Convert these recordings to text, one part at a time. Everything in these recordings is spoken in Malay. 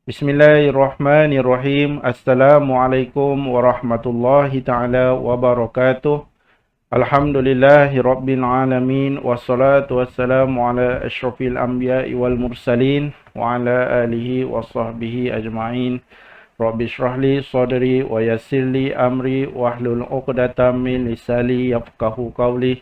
Bismillahirrahmanirrahim. Assalamualaikum warahmatullahi ta'ala wabarakatuh. Alhamdulillahi rabbil alamin. Wassalatu wassalamu ala ashrafil anbiya'i wal mursalin. Wa ala alihi wa sahbihi ajma'in. Rabbi shrahli sadri wa yassirli amri. Wahlul uqdatam min lisani yafqahu qawli.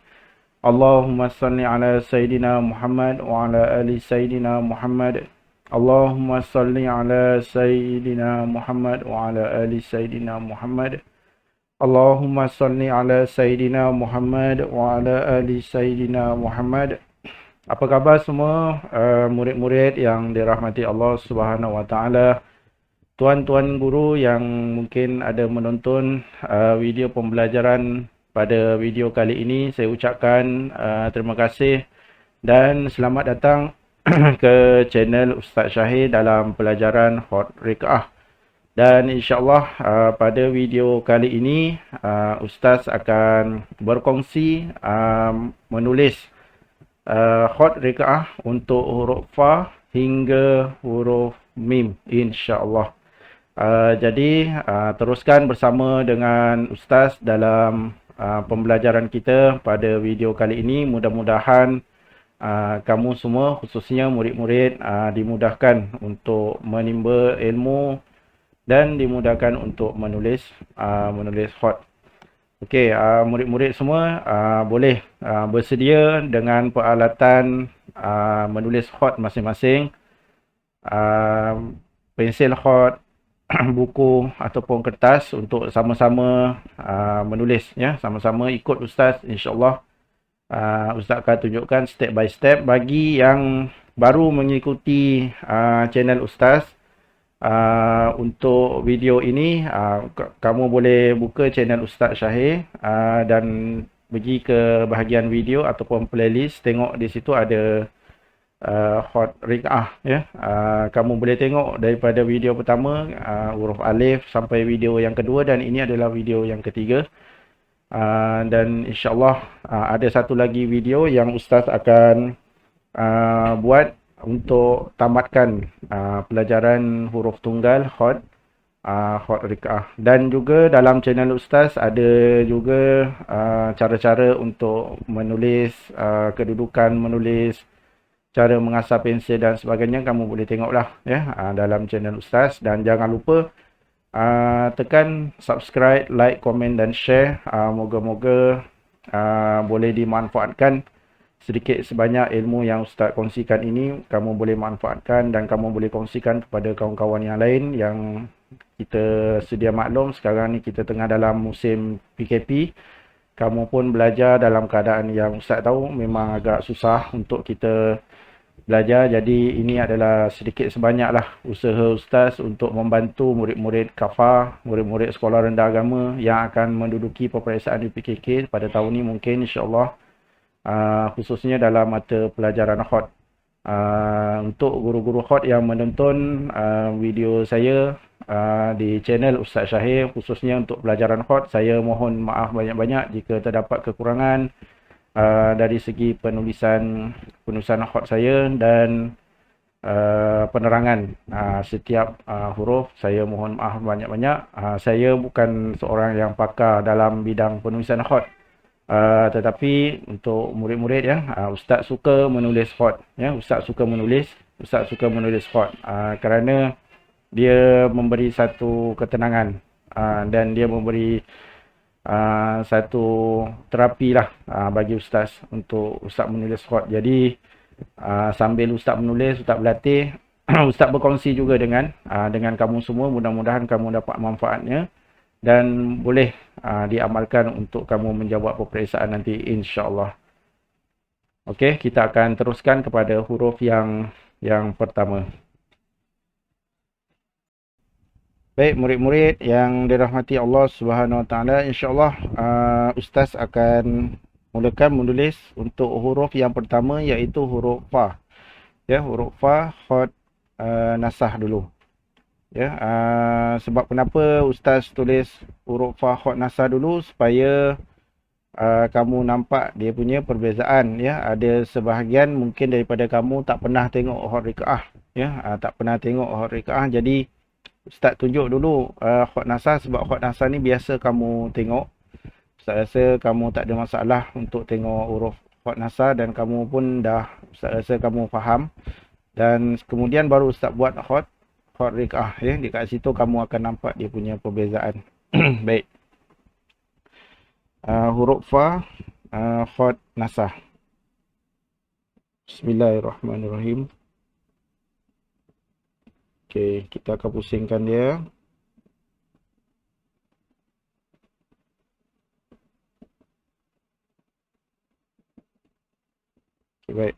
Allahumma salli ala Sayyidina Muhammad wa ala ali Sayyidina Muhammad. Allahumma salli ala Sayyidina Muhammad wa ala ali Sayyidina Muhammad. Allahumma salli ala Sayyidina Muhammad wa ala ali Sayyidina Muhammad. Apa khabar semua murid-murid yang dirahmati Allah Subhanahu wa taala? Tuan-tuan guru yang mungkin ada menonton video pembelajaran pada video kali ini, saya ucapkan terima kasih dan selamat datang ke channel Ustaz Syahir dalam pelajaran Hot Rikaah. Dan insyaAllah pada video kali ini Ustaz akan berkongsi menulis Hot Rikaah untuk huruf Fa hingga huruf Mim, insyaAllah. Jadi teruskan bersama dengan Ustaz dalam pembelajaran kita pada video kali ini. Mudah-mudahan kamu semua, khususnya murid-murid, dimudahkan untuk menimba ilmu dan dimudahkan untuk menulis hot. Okey, murid-murid semua boleh bersedia dengan peralatan menulis hot masing-masing. Pensil hot, buku ataupun kertas untuk sama-sama menulis, ya, sama-sama ikut Ustaz, insya-Allah. Ustaz akan tunjukkan step by step. Bagi yang baru mengikuti channel Ustaz, untuk video ini kamu boleh buka channel Ustaz Syahir dan pergi ke bahagian video ataupun playlist. Tengok di situ ada Hot Rikaah, ya. Kamu boleh tengok daripada video pertama, huruf alif, sampai video yang kedua, dan ini adalah video yang ketiga. Dan insyaAllah ada satu lagi video yang Ustaz akan buat untuk tamatkan pelajaran huruf tunggal Hot Rikaah. Dan juga dalam channel Ustaz ada juga cara-cara untuk menulis, kedudukan menulis, cara mengasah pensil dan sebagainya. Kamu boleh tengoklah, ya, dalam channel Ustaz. Dan jangan lupa tekan subscribe, like, komen dan share. Moga-moga boleh dimanfaatkan. Sedikit sebanyak ilmu yang Ustaz kongsikan ini kamu boleh manfaatkan dan kamu boleh kongsikan kepada kawan-kawan yang lain. Yang kita sedia maklum, sekarang ni kita tengah dalam musim PKP. Kamu pun belajar dalam keadaan yang Ustaz tahu memang agak susah untuk kita belajar. Jadi ini adalah sedikit sebanyaklah usaha Ustaz untuk membantu murid-murid kafah, murid-murid sekolah rendah agama yang akan menduduki peperiksaan UPKK pada tahun ini mungkin, insyaAllah, khususnya dalam mata pelajaran Hot. Untuk guru-guru Hot yang menonton video saya di channel Ustaz Syahir, khususnya untuk pelajaran Hot, saya mohon maaf banyak-banyak jika terdapat kekurangan dari segi penulisan Hot saya dan penerangan setiap huruf. Saya mohon maaf banyak-banyak. Saya bukan seorang yang pakar dalam bidang penulisan Hot, tetapi untuk murid-murid, ya, Ustaz suka menulis Hot, ya. Ustaz suka menulis Hot kerana dia memberi satu ketenangan dan dia memberi satu terapi lah bagi Ustaz untuk Ustaz menulis Hot. Jadi sambil Ustaz menulis, Ustaz berlatih, Ustaz berkongsi juga dengan kamu semua. Mudah-mudahan kamu dapat manfaatnya dan boleh diamalkan untuk kamu menjawab peperiksaan nanti, insyaAllah. Okey, kita akan teruskan kepada huruf yang pertama. Baik, murid-murid yang dirahmati Allah Subhanahu wa taala, insya-Allah Ustaz akan mulakan menulis untuk huruf yang pertama, iaitu huruf Fa. Ya, huruf Fa Hot Nasah dulu. Ya, sebab kenapa Ustaz tulis huruf Fa Hot Nasah dulu, supaya kamu nampak dia punya perbezaan, ya. Ada sebahagian mungkin daripada kamu tak pernah tengok Hot Rikaah, tak pernah tengok hot rikaah. Jadi Ustaz tunjuk dulu hot nasah, sebab hot nasah ni biasa kamu tengok. Ustaz rasa kamu tak ada masalah untuk tengok huruf hot nasah dan kamu pun Ustaz rasa kamu faham. Dan kemudian baru Ustaz buat hot rikaah, dekat situ kamu akan nampak dia punya perbezaan. Baik. Huruf fa hot nasah. Bismillahirrahmanirrahim. Okey, kita akan pusingkan dia. Okay, baik.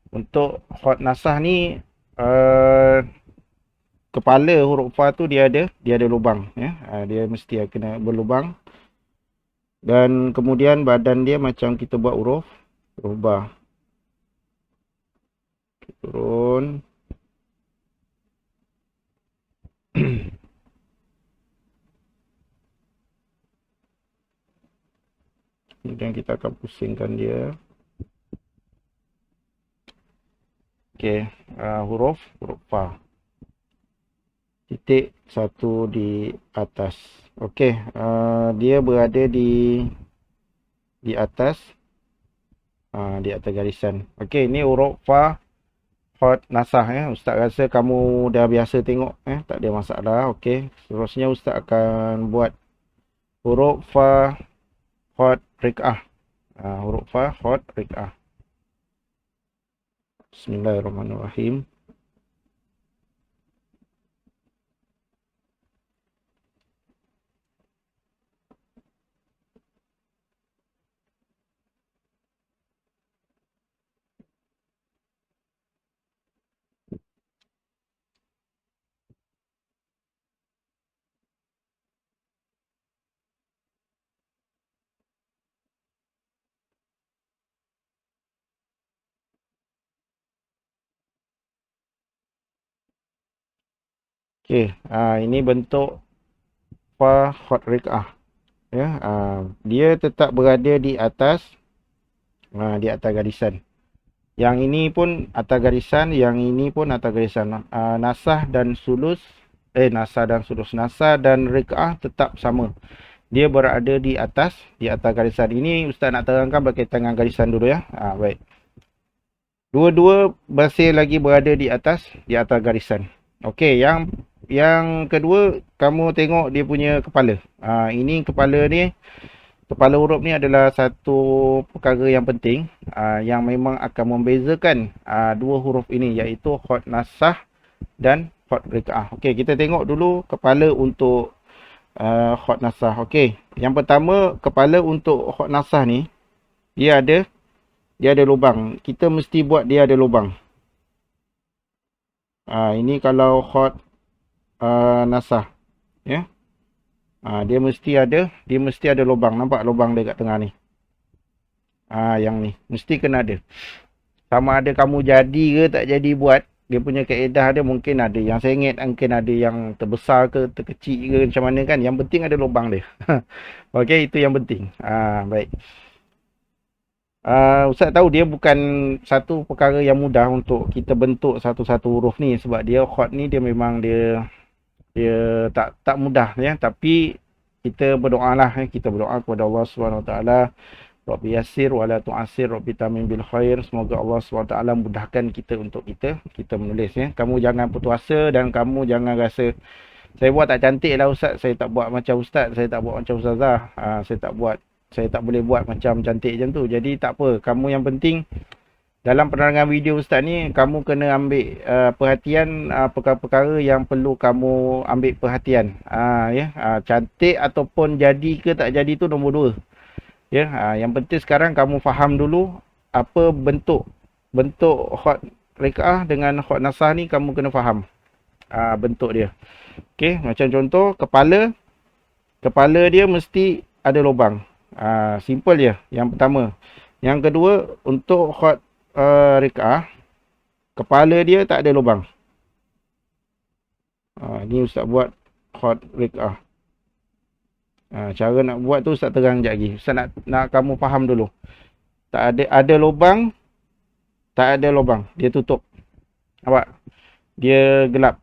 Untuk hot nasah ni kepala huruf fa tu dia ada lubang, dia mesti kena berlubang. Dan kemudian badan dia macam kita buat huruf ba. Turun. Kemudian kita akan pusingkan dia. Okey, huruf fa. Titik satu di atas. Okey, dia berada di atas garisan. Okey, ni huruf fa hot nasah, Ustaz rasa kamu dah biasa tengok, tak ada masalah. Okey, seterusnya Ustaz akan buat huruf fa hot rikaah. Huruf fa hot rikaah. Bismillahirrahmanirrahim. Okey, ini bentuk fa hot rikaah. Dia tetap berada di atas garisan. Yang ini pun atas garisan, yang ini pun atas garisan. Nasah dan sulus, nasah dan rikaah tetap sama. Dia berada di atas garisan. Ini Ustaz nak terangkan berkaitan dengan garisan dulu, ya. Baik. Dua-dua masih lagi berada di atas garisan. Okey, yang kedua kamu tengok dia punya kepala. Ini kepala huruf ni adalah satu perkara yang penting, yang memang akan membezakan dua huruf ini, iaitu hot nasah dan hot rikaah. Okey, kita tengok dulu kepala untuk hot nasah. Okey, yang pertama, kepala untuk hot nasah ni dia ada lubang. Kita mesti buat dia ada lubang. Ini kalau hot nasah, ya. Dia mesti ada lubang. Nampak lubang dia kat tengah ni. Yang ni mesti kena ada. Sama ada kamu jadi ke tak jadi buat, dia punya kaedah dia mungkin ada yang sengit, mungkin ada yang terbesar ke terkecil ke macam mana kan. Yang penting ada lubang dia. Okey, itu yang penting. Baik. Ustaz tahu dia bukan satu perkara yang mudah untuk kita bentuk satu-satu huruf ni, sebab dia hot ni dia memang dia tak mudah, ya. Tapi kita berdoalah, kita berdoa kepada Allah Subhanahu Wa Taala, Rabbi yassir wa la tu'assir, Rabbi tamim bil khair. Semoga Allah Subhanahu Wa Taala mudahkan kita untuk kita menulis, ya. Kamu jangan putus asa dan kamu jangan rasa saya buat tak cantik lah Ustaz, saya tak buat macam Ustaz, saya tak buat macam Ustazah, saya tak boleh buat macam cantik macam tu. Jadi tak apa, kamu yang penting dalam penerangan video Ustaz ni, kamu kena ambil perhatian perkara-perkara yang perlu kamu ambil perhatian. Cantik ataupun jadi ke tak jadi tu nombor dua. Ya, yang penting sekarang kamu faham dulu apa bentuk hot rikaah dengan hot nasah ni, kamu kena faham bentuk dia. Okey, macam contoh kepala dia mesti ada lubang. Simple je yang pertama. Yang kedua, untuk hot rikaah, kepala dia tak ada lubang. Ni Ustaz buat hot rikaah. Cara nak buat tu Ustaz terang sekejap lagi. Ustaz nak kamu faham dulu. Tak ada lubang, tak ada lubang, dia tutup. Nampak? Dia gelap.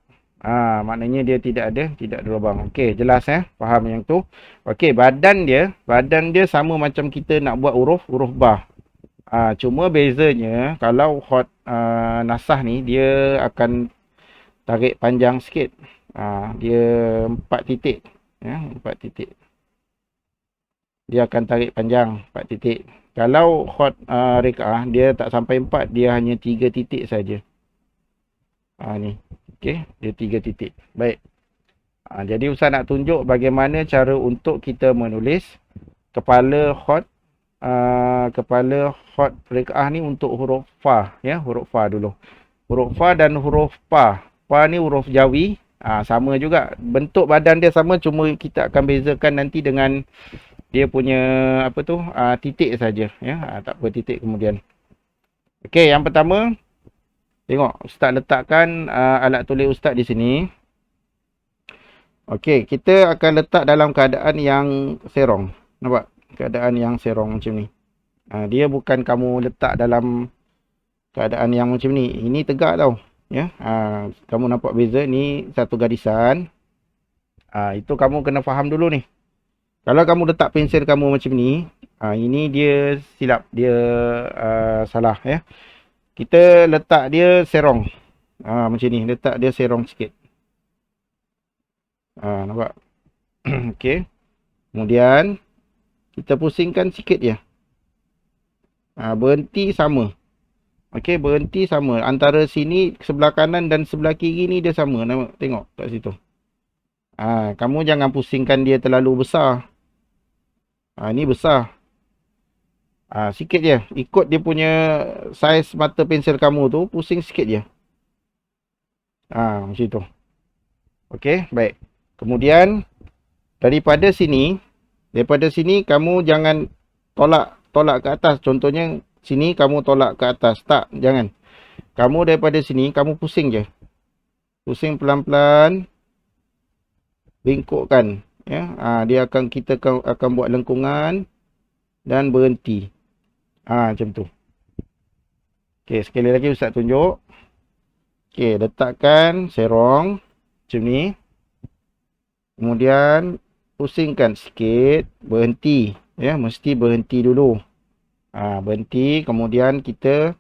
Maknanya dia tidak ada lubang. Okey, jelas faham yang tu. Okey, badan dia sama macam kita nak buat huruf ba. Cuma bezanya kalau hot nasah ni dia akan tarik panjang sikit. Dia 4 titik. Ya, 4 titik. Dia akan tarik panjang 4 titik. Kalau hot rekaah dia tak sampai 4, dia hanya 3 titik saja. Ni. Okey, dia 3 titik. Baik. Jadi Ustaz nak tunjuk bagaimana cara untuk kita menulis kepala hot rekaah ni untuk huruf fa, ya, huruf fa dulu. Huruf fa dan huruf pa. Pa ni huruf Jawi. Sama juga. Bentuk badan dia sama, cuma kita akan bezakan nanti dengan dia punya titik saja, ya. Tak apa titik kemudian. Okey, yang pertama tengok Ustaz letakkan alat tulis Ustaz di sini. Okey, kita akan letak dalam keadaan yang serong. Nampak? Keadaan yang serong macam ni. Dia bukan kamu letak dalam keadaan yang macam ni. Ini tegak tau. Ya. Kamu nampak beza ni satu garisan. Itu kamu kena faham dulu ni. Kalau kamu letak pensel kamu macam ni, ini dia silap, dia salah ya. Kita letak dia serong. Macam ni, letak dia serong sikit. Nampak? Okey. Kemudian kita pusingkan sikit je. Berhenti sama. Okey, berhenti sama. Antara sini sebelah kanan dan sebelah kiri ni dia sama. Tengok kat situ. Kamu jangan pusingkan dia terlalu besar. Ni besar. Sikit je. Ikut dia punya saiz mata pensel kamu tu, pusing sikit je. Macam tu. Okey, baik. Kemudian daripada sini kamu jangan tolak ke atas. Contohnya sini kamu tolak ke atas. Tak, jangan. Kamu daripada sini kamu pusing je. Pusing pelan-pelan. Bengkokkan, ya. Kita akan buat lengkungan dan berhenti. Macam tu. Okey, sekali lagi Ustaz tunjuk. Okey, letakkan serong macam ni. Kemudian pusingkan sikit, berhenti, ya, mesti berhenti dulu. Berhenti, kemudian kita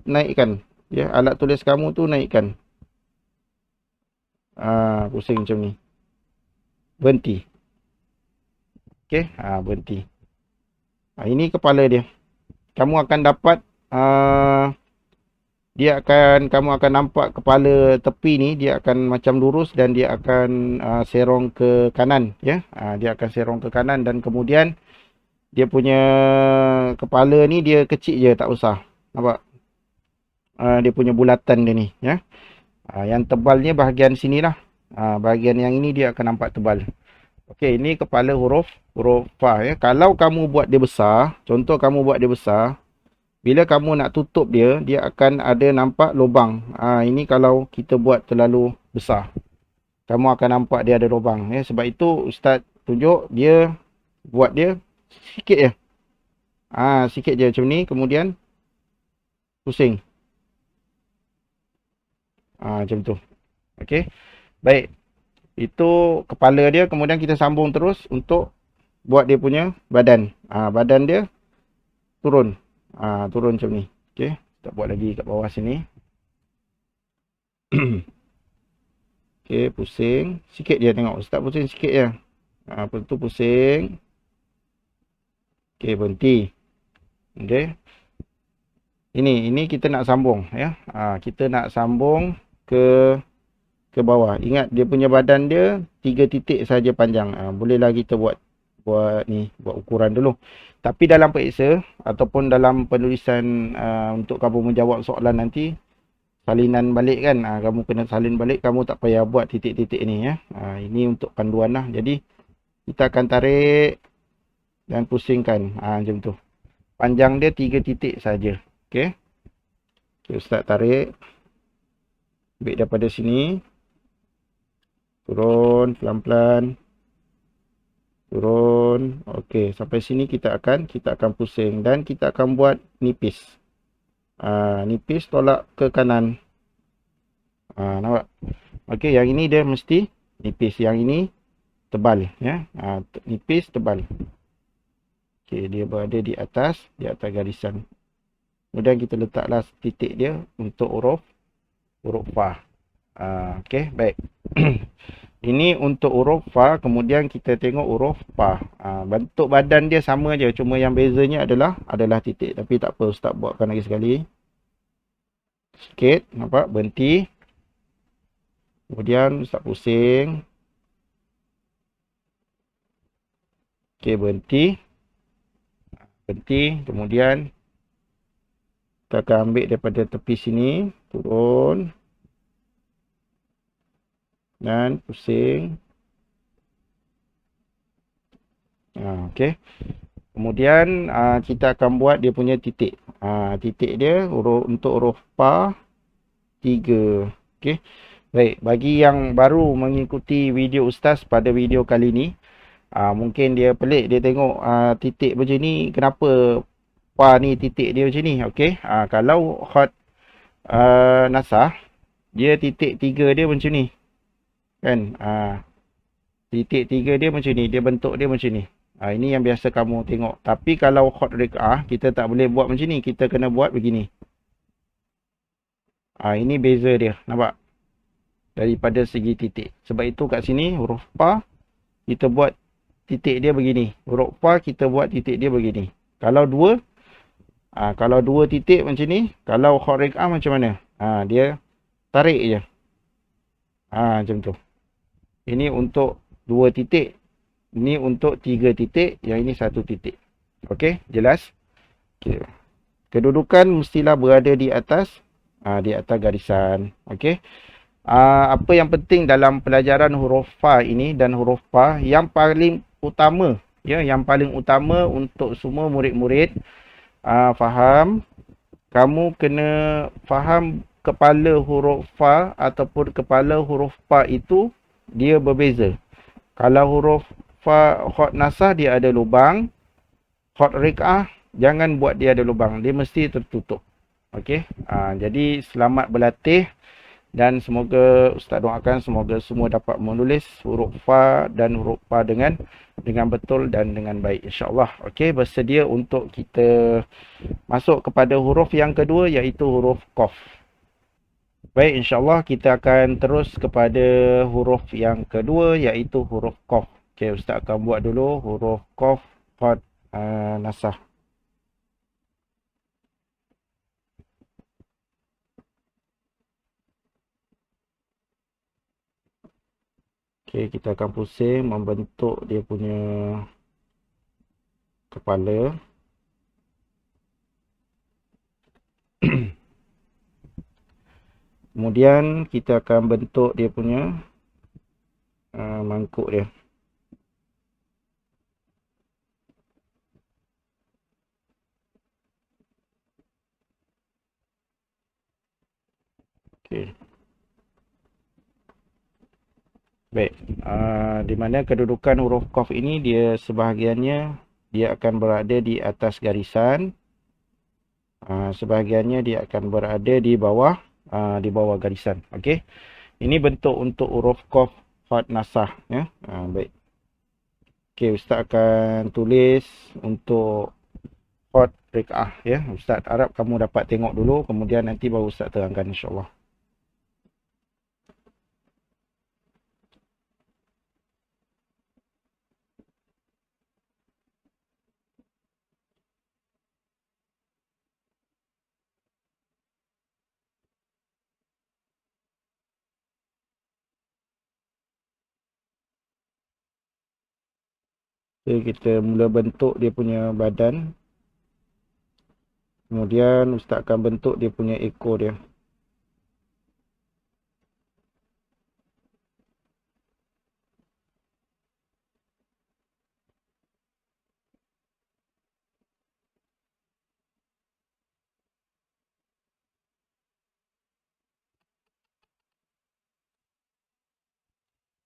naikkan, ya, alat tulis kamu tu naikkan. Pusing macam ni. Berhenti. Okey, berhenti. Ini kepala dia. Kamu akan dapat kamu akan nampak kepala tepi ni dia akan macam lurus dan dia akan serong ke kanan, ya. Dia akan serong ke kanan dan kemudian dia punya kepala ni dia kecil je, tak usah. Nampak? Dia punya bulatan dia ni, ya. Yang tebalnya bahagian sinilah. Bahagian yang ini dia akan nampak tebal. Okey, ini kepala huruf fa, ya. Kalau kamu buat dia besar, contoh kamu buat dia besar, bila kamu nak tutup dia, dia akan ada nampak lubang. Ini kalau kita buat terlalu besar, kamu akan nampak dia ada lubang, ya. Sebab itu Ustaz tunjuk dia buat dia sikit je. Sikit je macam ni, kemudian pusing. Macam tu. Okey. Baik. Itu kepala dia, kemudian kita sambung terus untuk buat dia punya badan. Badan dia turun. Turun macam ni. Okey. Kita buat lagi kat bawah sini. Okey, pusing. Sikit je tengok. Ustaz pusing sikit je. Lepas tu pusing. Okey, berhenti. Okey. Ini kita nak sambung, ya. Kita nak sambung ke bawah. Ingat dia punya badan dia 3 titik saja panjang. Bolehlah kita buat ukuran dulu. Tapi dalam periksa ataupun dalam penulisan untuk kamu menjawab soalan nanti, salinan balik kan, kamu kena salin balik, kamu tak payah buat titik-titik ni, ya. Ini untuk panduan lah. Jadi kita akan tarik dan pusingkan, macam tu. Panjang dia 3 titik saja. Okey. Ustaz tarik. Ambil daripada sini. Turun pelan-pelan. Turun. Okey, sampai sini kita akan pusing dan kita akan buat nipis. Nipis tolak ke kanan. Nampak? Okey, yang ini dia mesti nipis, yang ini tebal ya. Nipis tebal. Okey, dia berada di atas garisan. Kemudian kita letaklah titik dia untuk huruf fa. Okey, baik. Ini untuk huruf fa, kemudian kita tengok huruf pa. Bentuk badan dia sama je, cuma yang bezanya adalah titik. Tapi tak apa, Ustaz buatkan lagi sekali. Sikit, nampak? Berhenti. Kemudian Ustaz pusing. Okey, berhenti. Berhenti. Kemudian kita akan ambil daripada tepi sini, turun. Dan pusing. Okey. Kemudian kita akan buat dia punya titik. Titik dia untuk huruf pa 3. Okey. Baik, bagi yang baru mengikuti video Ustaz pada video kali ni, mungkin dia pelik, dia tengok titik macam ni, kenapa pa ni titik dia macam ni. Okey. Kalau hot nasah, dia titik 3 dia macam ni. Kan? Titik 3 dia macam ni, dia bentuk dia macam ni. Ini yang biasa kamu tengok. Tapi kalau hot rek'ah, kita tak boleh buat macam ni. Kita kena buat begini. Ini beza dia. Nampak? Daripada segi titik. Sebab itu kat sini, huruf pa, kita buat titik dia begini. Huruf pa, kita buat titik dia begini. Kalau dua titik macam ni, kalau hot rek'ah macam mana? Dia tarik je. Macam tu. Ini untuk 2 titik. Ini untuk 3 titik. Yang ini 1 titik. Okey, jelas? Okay. Kedudukan mestilah berada di atas garisan. Okey. Apa yang penting dalam pelajaran huruf fa ini dan huruf pa, yang paling utama, yang paling utama untuk semua murid-murid faham, kamu kena faham kepala huruf fa ataupun kepala huruf pa itu dia berbeza. Kalau huruf fa hot nasah dia ada lubang, hot rek'ah jangan buat dia ada lubang, dia mesti tertutup. Okey. Jadi selamat berlatih dan semoga Ustaz doakan semoga semua dapat menulis huruf fa dan huruf pa dengan betul dan dengan baik insya-Allah. Okey, bersedia untuk kita masuk kepada huruf yang kedua iaitu huruf qaf. Baik, insya-Allah kita akan terus kepada huruf yang kedua iaitu huruf qaf. Okey, Ustaz akan buat dulu huruf qaf hot nasah. Okey, kita akan pusing membentuk dia punya kepala. Kemudian kita akan bentuk dia punya mangkuk dia. Okey. Baik. Di mana kedudukan huruf qaf ini dia sebahagiannya dia akan berada di atas garisan. Sebahagiannya dia akan berada di bawah garisan. Okey. Ini bentuk untuk huruf qaf hot nasah ya. Baik. Okey, Ustaz akan tulis untuk hot rek'ah ya. Ustaz harap kamu dapat tengok dulu kemudian nanti baru Ustaz terangkan insya-Allah. Okay, kita mula bentuk dia punya badan. Kemudian Ustaz akan bentuk dia punya ekor dia.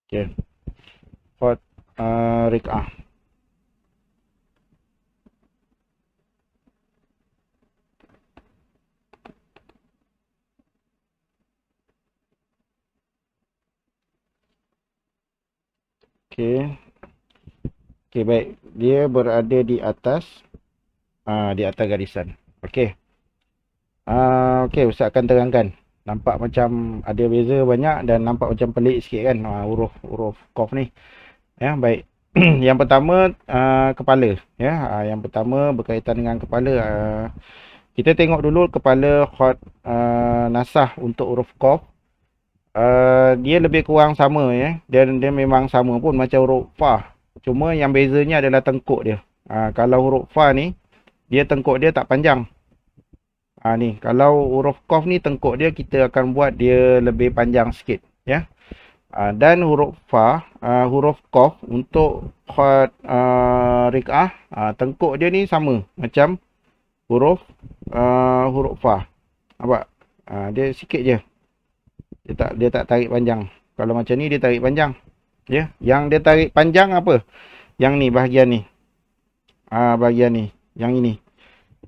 Okay. Hot rek'ah. Okey. Okey, baik. Dia berada di atas garisan. Okey. Okey, Ustaz akan terangkan. Nampak macam ada beza banyak dan nampak macam pelik sikit kan huruf Qaf ni. Ya, baik. Yang pertama kepala ya. Yang pertama berkaitan dengan kepala. Kita tengok dulu kepala khat nasah untuk huruf Qaf. Dia lebih kurang sama ya. Dan dia memang sama pun macam huruf Fa. Cuma yang bezanya adalah tengkuk dia. Kalau huruf Fa ni dia tengkuk dia tak panjang. Ni kalau huruf Qaf ni tengkuk dia kita akan buat dia lebih panjang sikit ya. Dan huruf Fa, huruf Qaf untuk khat Riq'ah, tengkuk dia ni sama macam huruf Fa. Nampak? Dia sikit je. Dia tak tarik panjang. Kalau macam ni dia tarik panjang. Ya, yang dia tarik panjang apa? Yang ni bahagian ni. Bahagian ni, yang ini.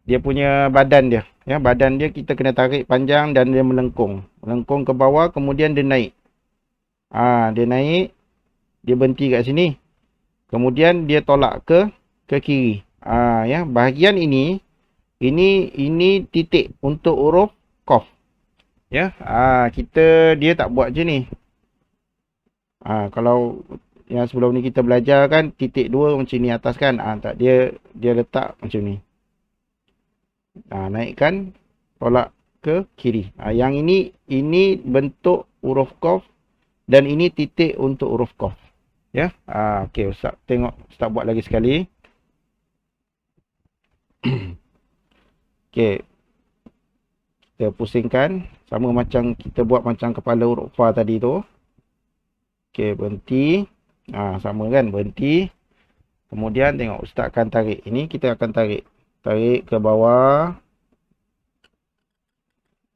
Dia punya badan dia. Ya, badan dia kita kena tarik panjang dan dia melengkung. Melengkung ke bawah kemudian dia naik. Dia naik, dia berhenti kat sini. Kemudian dia tolak ke kiri. Ya, bahagian ini titik untuk huruf Qaf. Ya, dia tak buat je ni. Kalau yang sebelum ni kita belajar kan titik dua macam ni atas kan. Tak, dia letak macam ni. Naikkan, tolak ke kiri. Yang ini bentuk huruf Qaf dan ini titik untuk huruf Qaf. Ya. Okey, Ustaz tengok, Ustaz buat lagi sekali. Okey. Kita pusingkan sama macam kita buat macam kepala huruf Fa tadi tu. Okey, berhenti. Sama kan, berhenti. Kemudian tengok Ustaz akan tarik. Ini kita akan tarik. Tarik ke bawah.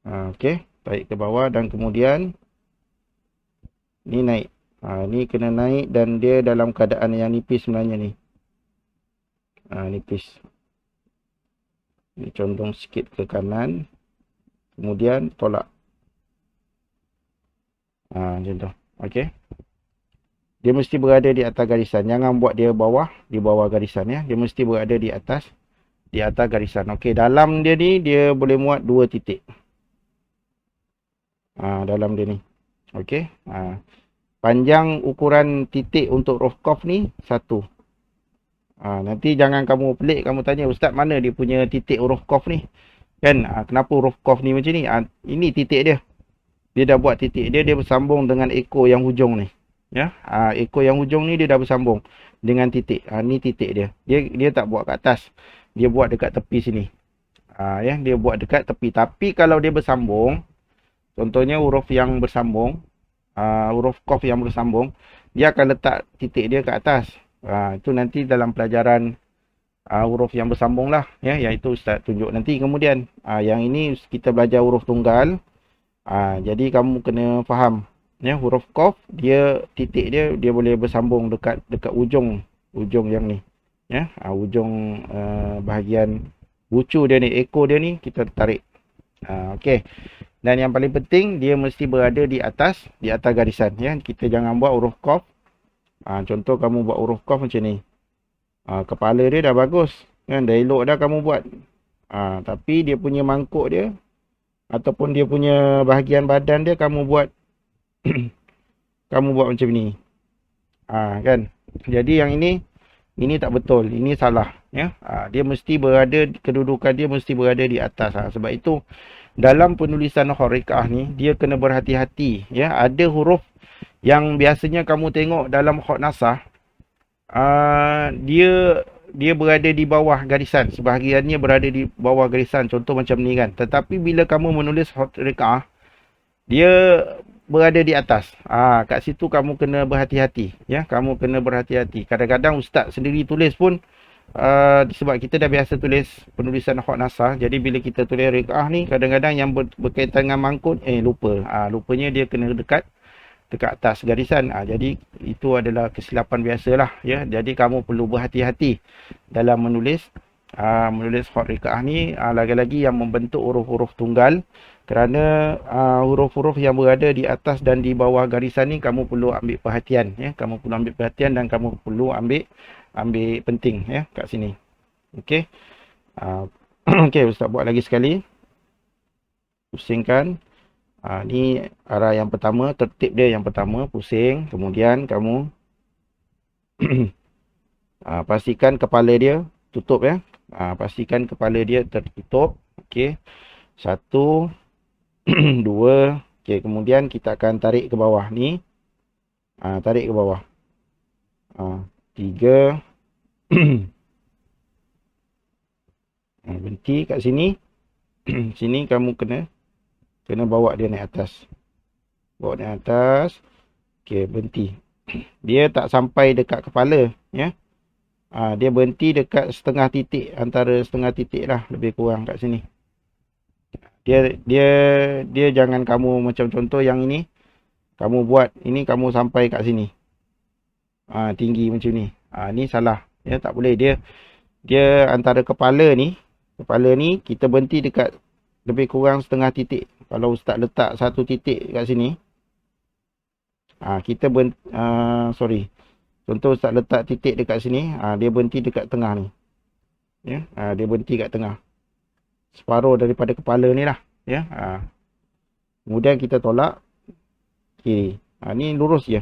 Okey, tarik ke bawah dan kemudian ni naik. Ni kena naik dan dia dalam keadaan yang nipis sebenarnya ni. Nipis. Ni condong sikit ke kanan. Kemudian tolak. Macam tu. Okey. Dia mesti berada di atas garisan. Jangan buat dia di bawah garisan ya. Dia mesti berada di atas garisan. Okey, dalam dia ni dia boleh muat 2 titik. Dalam dia ni. Okey. Panjang ukuran titik untuk huruf Qaf ni 1. Nanti jangan kamu pelik, kamu tanya, Ustaz mana dia punya titik huruf Qaf ni? Kan, kenapa huruf Qaf ni macam ni? Ini titik dia. Dia dah buat titik dia bersambung dengan ekor yang hujung ni. Ya, ekor yang hujung ni dia dah bersambung dengan titik. Ni titik dia. Dia tak buat kat atas. Dia buat dekat tepi sini. Ya, dia buat dekat tepi. Tapi kalau dia bersambung, contohnya huruf yang bersambung, huruf Qaf yang bersambung, dia akan letak titik dia kat atas. Itu nanti dalam pelajaran huruf yang bersambung lah ya, iaitu Ustaz tunjuk nanti kemudian. Yang ini kita belajar huruf tunggal. Jadi kamu kena faham ya, huruf Qaf dia titik dia boleh bersambung dekat ujung yang ni ya. Ujung bahagian bucu dia ni, ekor dia ni kita tarik. Okey. Dan yang paling penting dia mesti berada di atas garisan ya. Kita jangan buat huruf Qaf. Contoh kamu buat huruf Qaf macam ni. Kepala dia dah bagus kan, dah elok dah kamu buat. Tapi dia punya mangkuk dia ataupun dia punya bahagian badan dia kamu buat kamu buat macam ni. Kan? Jadi yang ini tak betul, ini salah ya. Dia mesti berada, kedudukan dia mesti berada di atas. Sebab itu dalam penulisan khat Riq'ah ni dia kena berhati-hati ya. Ada huruf yang biasanya kamu tengok dalam khat nasah, dia berada di bawah garisan, sebahagiannya berada di bawah garisan, contoh macam ni kan. Tetapi bila kamu menulis khat Riq'ah, dia berada di atas. Kat situ kamu kena berhati-hati ya. Kamu kena berhati-hati. Kadang-kadang ustaz sendiri tulis pun sebab kita dah biasa tulis penulisan khat nasah. Jadi bila kita tulis Riq'ah ni, kadang-kadang yang berkaitan dengan mangkut lupa. Lupanya dia kena dekat atas garisan. Jadi itu adalah kesilapan biasalah ya. Jadi kamu perlu berhati-hati dalam menulis khat Riq'ah ni. Lagi-lagi yang membentuk huruf-huruf tunggal Kerana huruf-huruf yang berada di atas dan di bawah garisan ni kamu perlu ambil perhatian ya. Kamu perlu ambil perhatian dan kamu perlu ambil penting ya kat sini. Okey. Okey, Ustaz buat lagi sekali. Pusingkan. Ni arah yang pertama, tertib dia yang pertama, pusing. Kemudian kamu pastikan kepala dia tutup ya. Pastikan kepala dia tertutup. Okey. 1 2. Okey, kemudian kita akan tarik ke bawah ni. Tarik ke bawah. 3. Berhenti kat sini. Sini kamu kena bawa dia naik atas. Bawa naik atas. Okey, berhenti. Dia tak sampai dekat kepala ya. Dia berhenti dekat setengah titik, antara setengah titik lah, lebih kurang kat sini. Dia jangan kamu macam contoh yang ini. Kamu buat ini, kamu sampai kat sini. Tinggi macam ni. Ni salah. Ya, tak boleh. Dia antara kepala ni kita berhenti dekat lebih kurang setengah titik. Kalau Ustaz letak satu titik kat sini, kita contoh Ustaz letak titik dekat sini, dia berhenti dekat tengah ni. Ya, dia berhenti kat tengah. Separuh daripada kepala ni lah. Ya. Kemudian kita tolak kiri. Ni lurus je.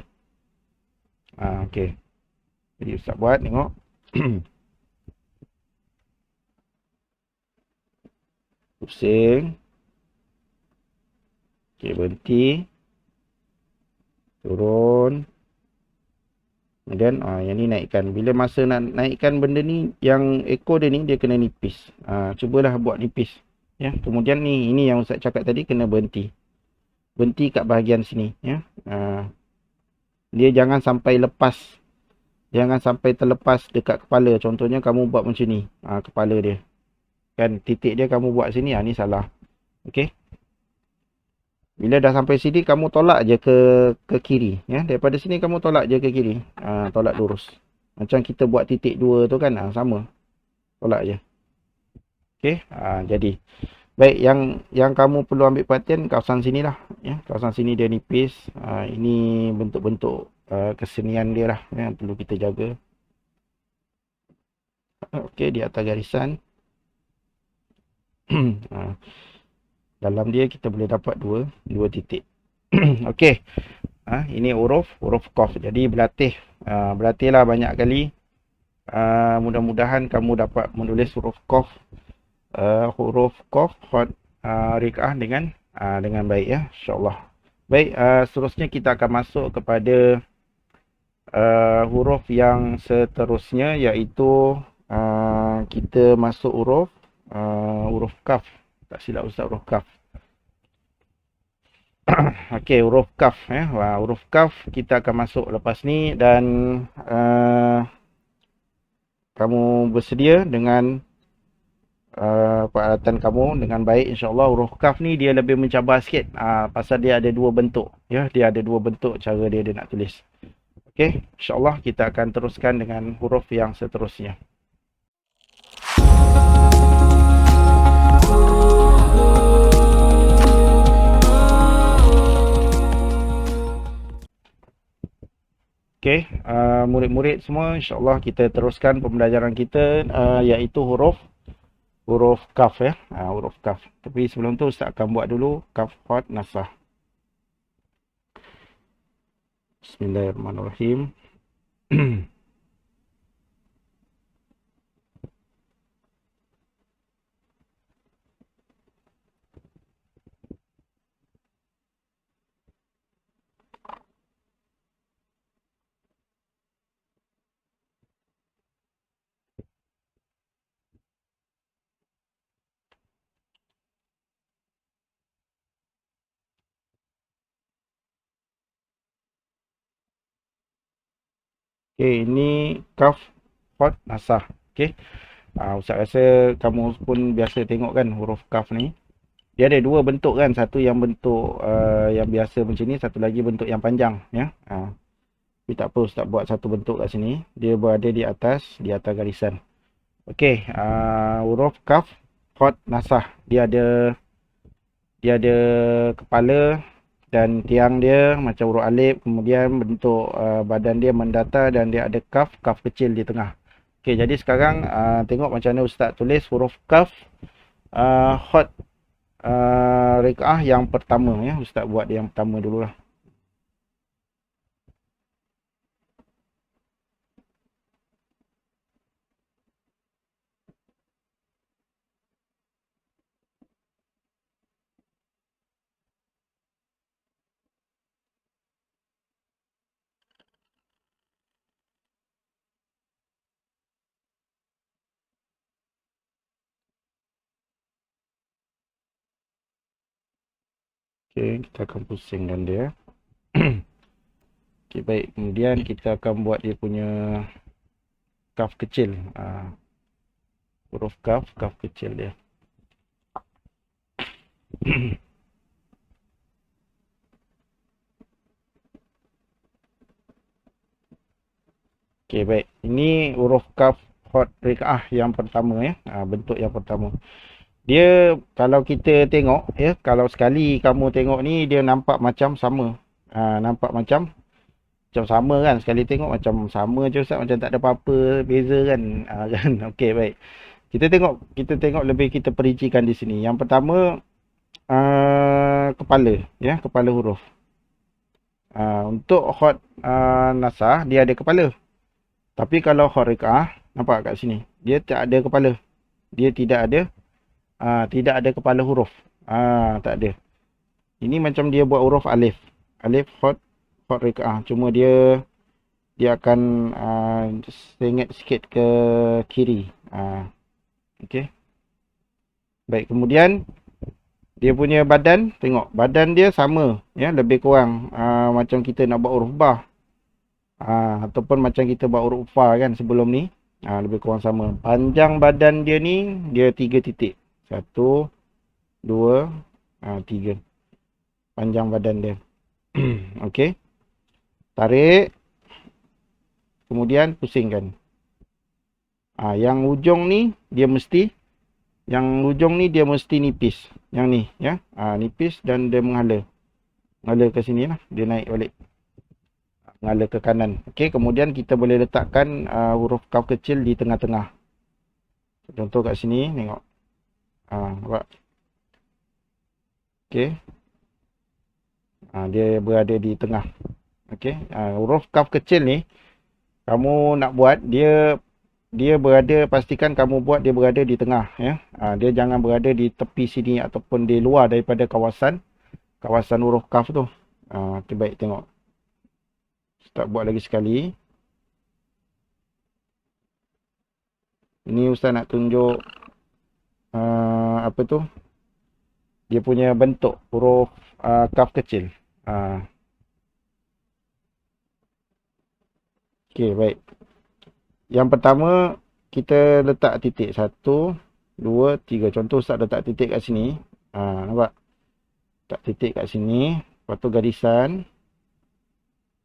Okey. Jadi Ustaz buat, tengok. Pusing. Okey, berhenti. Turun. Kemudian yang ni naikkan. Bila masa nak naikkan benda ni, yang ekor dia ni dia kena nipis. Cubalah buat nipis. Ya, kemudian ni, ini yang Ustaz cakap tadi, kena berhenti. Berhenti kat bahagian sini ya. Dia jangan sampai lepas. Jangan sampai terlepas dekat kepala. Contohnya kamu buat macam ni, kepala dia. Kan titik dia kamu buat sini, ni salah. Okey. Bila dah sampai sini, kamu tolak je ke kiri. Ya? Daripada sini, kamu tolak je ke kiri. Tolak lurus. Macam kita buat titik 2 tu kan. Sama. Tolak je. Okey. Jadi. Baik, yang kamu perlu ambil perhatian, kawasan sini lah. Ya? Kawasan sini dia nipis. Ini bentuk-bentuk kesenian dia lah. Yang perlu kita jaga. Okey, di atas garisan. Dalam dia kita boleh dapat dua titik. Okey. Ini huruf qaf. Jadi berlatihlah banyak kali. Mudah-mudahan kamu dapat menulis huruf qaf hot rikaah dengan baik ya, insyaallah. Baik, seterusnya kita akan masuk kepada huruf yang seterusnya, iaitu kita masuk huruf kaf. Tak silap Ustaz, huruf kaf. Okey, huruf kaf ya. Huruf kaf kita akan masuk lepas ni, dan kamu bersedia dengan peralatan kamu dengan baik, insya-Allah. Huruf kaf ni dia lebih mencabar sikit, pasal dia ada dua bentuk ya. Dia ada dua bentuk cara dia nak tulis. Okey, insya-Allah kita akan teruskan dengan huruf yang seterusnya. Okey, murid-murid semua, insya-Allah kita teruskan pembelajaran kita, iaitu huruf kaf ya. Huruf kaf. Tapi sebelum tu Ustaz akan buat dulu kaf hot nasah. Bismillahirrahmanirrahim. Okey, ini kaf hot nasah. Okey. Ustaz rasa kamu pun biasa tengok kan huruf kaf ni. Dia ada dua bentuk kan, satu yang bentuk yang biasa macam ni, satu lagi bentuk yang panjang ya. Tapi tak apa, Ustaz buat satu bentuk kat sini. Dia berada di atas garisan. Okey, huruf kaf hot nasah. Dia dia ada kepala dan tiang dia macam huruf alif, kemudian bentuk badan dia mendatar dan dia ada kaf kecil di tengah. Okey, jadi sekarang tengok macam mana ustaz tulis huruf kaf hot rikaah yang pertama ya. Ustaz buat yang pertama dululah. Okey, kita akan pusingkan dia. Okey, baik. Kemudian kita akan buat dia punya kaf kecil. Huruf kaf kecil dia. Okey, baik. Ini huruf kaf hot rikaah yang pertama ya. Bentuk yang pertama. Dia kalau kita tengok ya, kalau sekali kamu tengok ni dia nampak macam sama. Nampak macam sama kan, sekali tengok macam sama je ustaz, macam tak ada apa-apa beza kan. Kan. Okey, baik. Kita tengok lebih, kita perincikan di sini. Yang pertama kepala ya, kepala huruf. Untuk hot nasah dia ada kepala. Tapi kalau hot rikaah nampak kat sini, dia tak ada kepala. Dia tidak ada kepala huruf. Tak ada. Ini macam dia buat huruf alif. Alif hot rikaah. Cuma dia akan sengit sikit ke kiri. Okey. Baik, kemudian dia punya badan, tengok badan dia sama ya, lebih kurang macam kita nak buat huruf ba. Ataupun macam kita buat huruf fa kan sebelum ni. Lebih kurang sama. Panjang badan dia ni dia 3 titik. 1 2 3. Panjang badan dia. Okey. Tarik. Kemudian pusingkan. Yang ujung ni dia mesti nipis. Yang ni ya. Nipis dan dia mengalir. Mengalir ke sini lah. Dia naik balik. Mengalir ke kanan. Okey, kemudian kita boleh letakkan huruf kaf kecil di tengah-tengah. Contoh kat sini, tengok. Nampak? Okey. Dia berada di tengah. Okey. Huruf kaf kecil ni kamu nak buat dia berada, pastikan kamu buat dia berada di tengah ya. Dia jangan berada di tepi sini ataupun di luar daripada kawasan huruf kaf tu. Okay, baik, tengok. Ustaz buat lagi sekali. Ini Ustaz nak tunjuk apa tu? Dia punya bentuk huruf kaf kecil. Okey, baik. Yang pertama kita letak titik 1 2 3. Contoh Ustaz letak titik kat sini. Nampak? Letak titik kat sini, lepas tu garisan.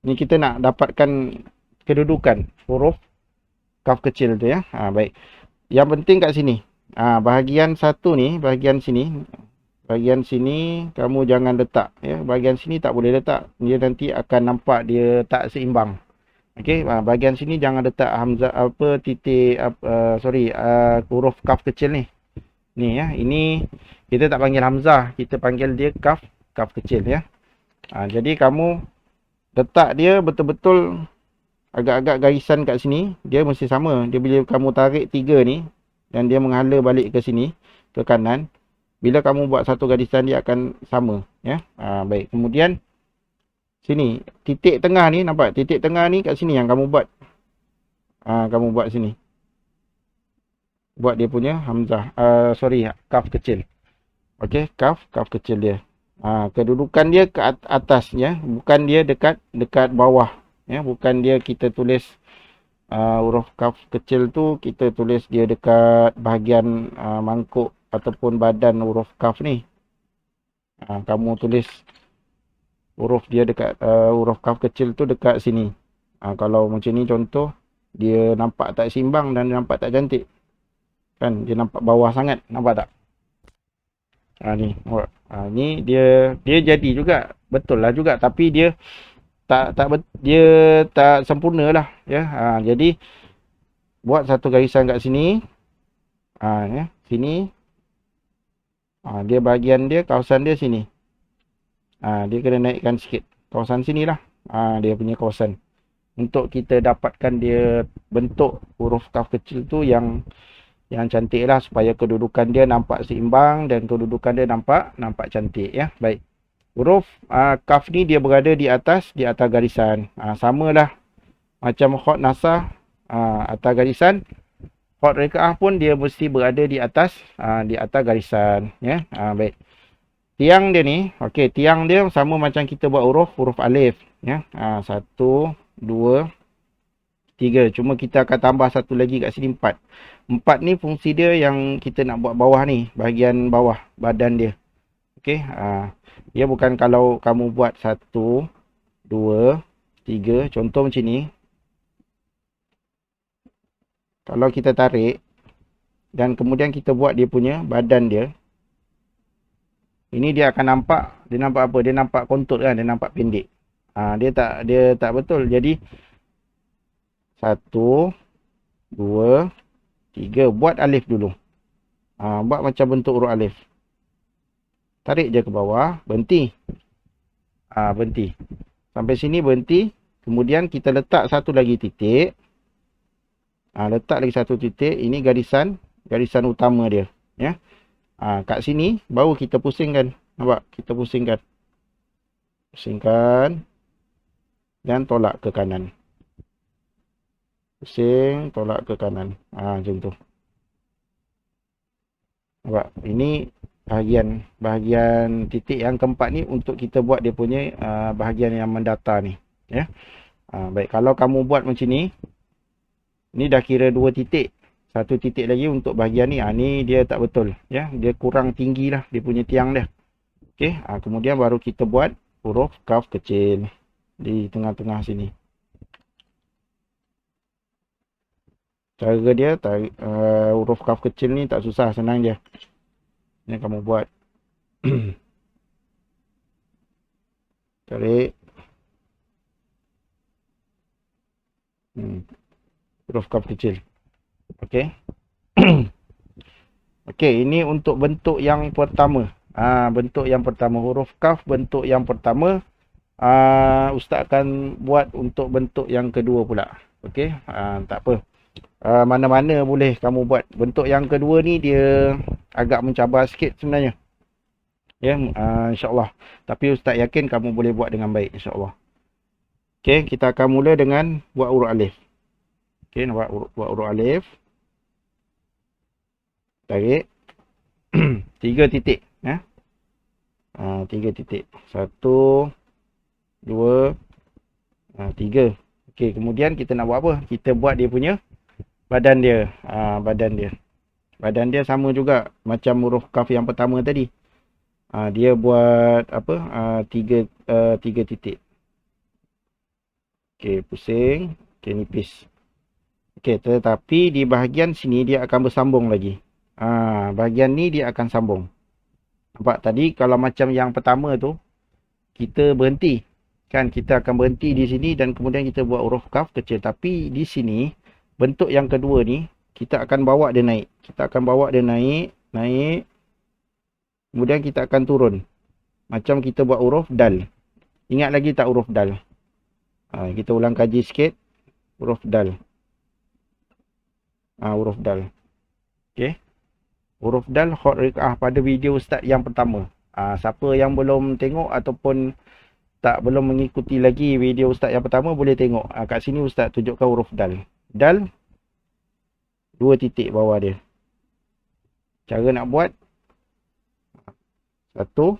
Ni kita nak dapatkan kedudukan huruf kaf kecil tu ya. Baik. Yang penting kat sini. Bahagian satu ni, bahagian sini kamu jangan letak ya. Bahagian sini tak boleh letak. Dia nanti akan nampak dia tak seimbang. Okey, bahagian sini jangan letak hamzah titik huruf kaf kecil ni. Ni ya, ini kita tak panggil hamzah, kita panggil dia kaf kecil ya. Jadi kamu letak dia betul-betul agak-agak garisan kat sini, dia mesti sama. Dia bila kamu tarik 3 ni dan dia mengalir balik ke sini, ke kanan, bila kamu buat satu garisan dia akan sama ya. Baik, kemudian sini titik tengah ni, nampak titik tengah ni kat sini yang kamu buat. Kamu buat sini. Buat dia punya hamzah, kaf kecil. Okey, kaf kecil dia. Kedudukan dia ke atas ya, bukan dia dekat bawah ya, bukan dia kita tulis huruf kaf kecil tu kita tulis dia dekat bahagian mangkuk ataupun badan huruf kaf ni. Kamu tulis huruf dia dekat huruf kaf kecil tu dekat sini. Kalau macam ni contoh, dia nampak tak seimbang dan nampak tak cantik. Kan dia nampak bawah sangat, nampak tak? Ni Ni dia jadi juga. Betul lah juga, tapi dia dia tak sempurna lah ya. Jadi buat satu garisan kat sini. Ya, sini. Dia bahagian dia, kawasan dia sini. Dia kena naikkan sikit. Kawasan sini lah. Dia punya kawasan. Untuk kita dapatkan dia bentuk huruf kaf kecil tu yang cantik lah, supaya kedudukan dia nampak seimbang dan kedudukan dia nampak cantik ya. Baik. Huruf kaf ni dia berada di atas garisan. Samalah macam khot nasah, atas garisan. Khot rekaah pun dia mesti berada di atas garisan ya. Baik. Tiang dia ni, okey, tiang dia sama macam kita buat huruf alif ya. 1 2 3. Cuma kita akan tambah satu lagi kat sini 4. 4 ni fungsi dia yang kita nak buat bawah ni, bahagian bawah badan dia. Okey, dia bukan kalau kamu buat 1 2 3 contoh macam ni. Kalau kita tarik dan kemudian kita buat dia punya badan dia, ini dia akan nampak, dia nampak apa? Dia nampak kontot kan, dia nampak pendek. Dia tak betul. Jadi 1 2 3, buat alif dulu. Buat macam bentuk huruf alif. Tarik je ke bawah, berhenti. Berhenti. Sampai sini berhenti. Kemudian kita letak satu lagi titik. Letak lagi satu titik. Ini garisan utama dia. Ya. Kat sini baru kita pusingkan. Nampak? Kita pusingkan. Pusingkan. Dan tolak ke kanan. Pusing, tolak ke kanan. Macam tu. Nampak? Ini bahagian titik yang keempat ni untuk kita buat dia punya bahagian yang mendata ni. Ya. Baik, kalau kamu buat macam ni dah kira 2 titik. Satu titik lagi untuk bahagian ni. Ni dia tak betul. Ya, dia kurang tinggi lah dia punya tiang dia. Okey, kemudian baru kita buat huruf kaf kecil di tengah-tengah sini. Cara dia huruf kaf kecil ni tak susah, senang je. Ni kamu buat. Tarik. Huruf kaf kecil. Okey. Okey, ini untuk bentuk yang pertama. Bentuk yang pertama huruf kaf, bentuk yang pertama. Ustaz akan buat untuk bentuk yang kedua pula. Okey, tak apa. Mana-mana boleh kamu buat. Bentuk yang kedua ni dia agak mencabar sikit sebenarnya. Ya, insya-Allah. Tapi ustaz yakin kamu boleh buat dengan baik insya-Allah. Okey, kita akan mula dengan buat huruf alif. Okey, nak buat huruf alif. Tarik. 3 titik ya. 3 titik. 1 2 3. Okey, kemudian kita nak buat apa? Kita buat dia punya badan dia. Badan dia sama juga macam huruf kaf yang pertama tadi. Dia buat apa? 3 titik. Okey, pusing. Okey, nipis. Okey, tetapi di bahagian sini dia akan bersambung lagi. Bahagian ni dia akan sambung. Nampak tadi kalau macam yang pertama tu kita berhenti. Kan kita akan berhenti di sini dan kemudian kita buat huruf kaf kecil. Tapi di sini bentuk yang kedua ni kita akan bawa dia naik. Kita akan bawa dia naik. Kemudian kita akan turun. Macam kita buat huruf dal. Ingat lagi tak huruf dal? Kita ulang kaji sikit. Huruf dal. Huruf dal. Okey. Huruf dal khot rikaah pada video ustaz yang pertama. Siapa yang belum tengok ataupun belum mengikuti lagi video ustaz yang pertama boleh tengok. Kat sini ustaz tunjukkan huruf dal. Dal 2 titik bawah dia. Cara nak buat 1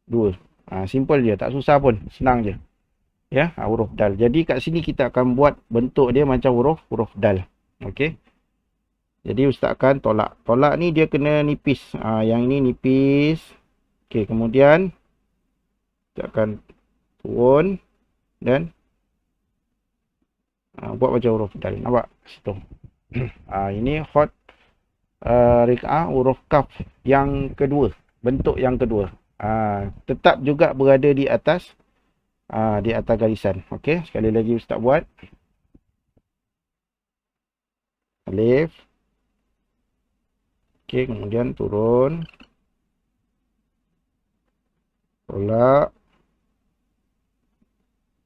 2. Simple je, tak susah pun, senang je. Ya, huruf dal. Jadi kat sini kita akan buat bentuk dia macam huruf dal. Okey. Jadi ustaz akan tolak. Tolak ni dia kena nipis. Yang ini nipis. Okey, kemudian kita akan turun dan buat macam huruf dal. Nampak situ. Ini khot rikaah huruf kaf yang kedua. bentuk yang kedua. Tetap juga berada di atas garisan. Okey, sekali lagi Ustaz buat. Alif. Okey, kemudian turun. Tolak.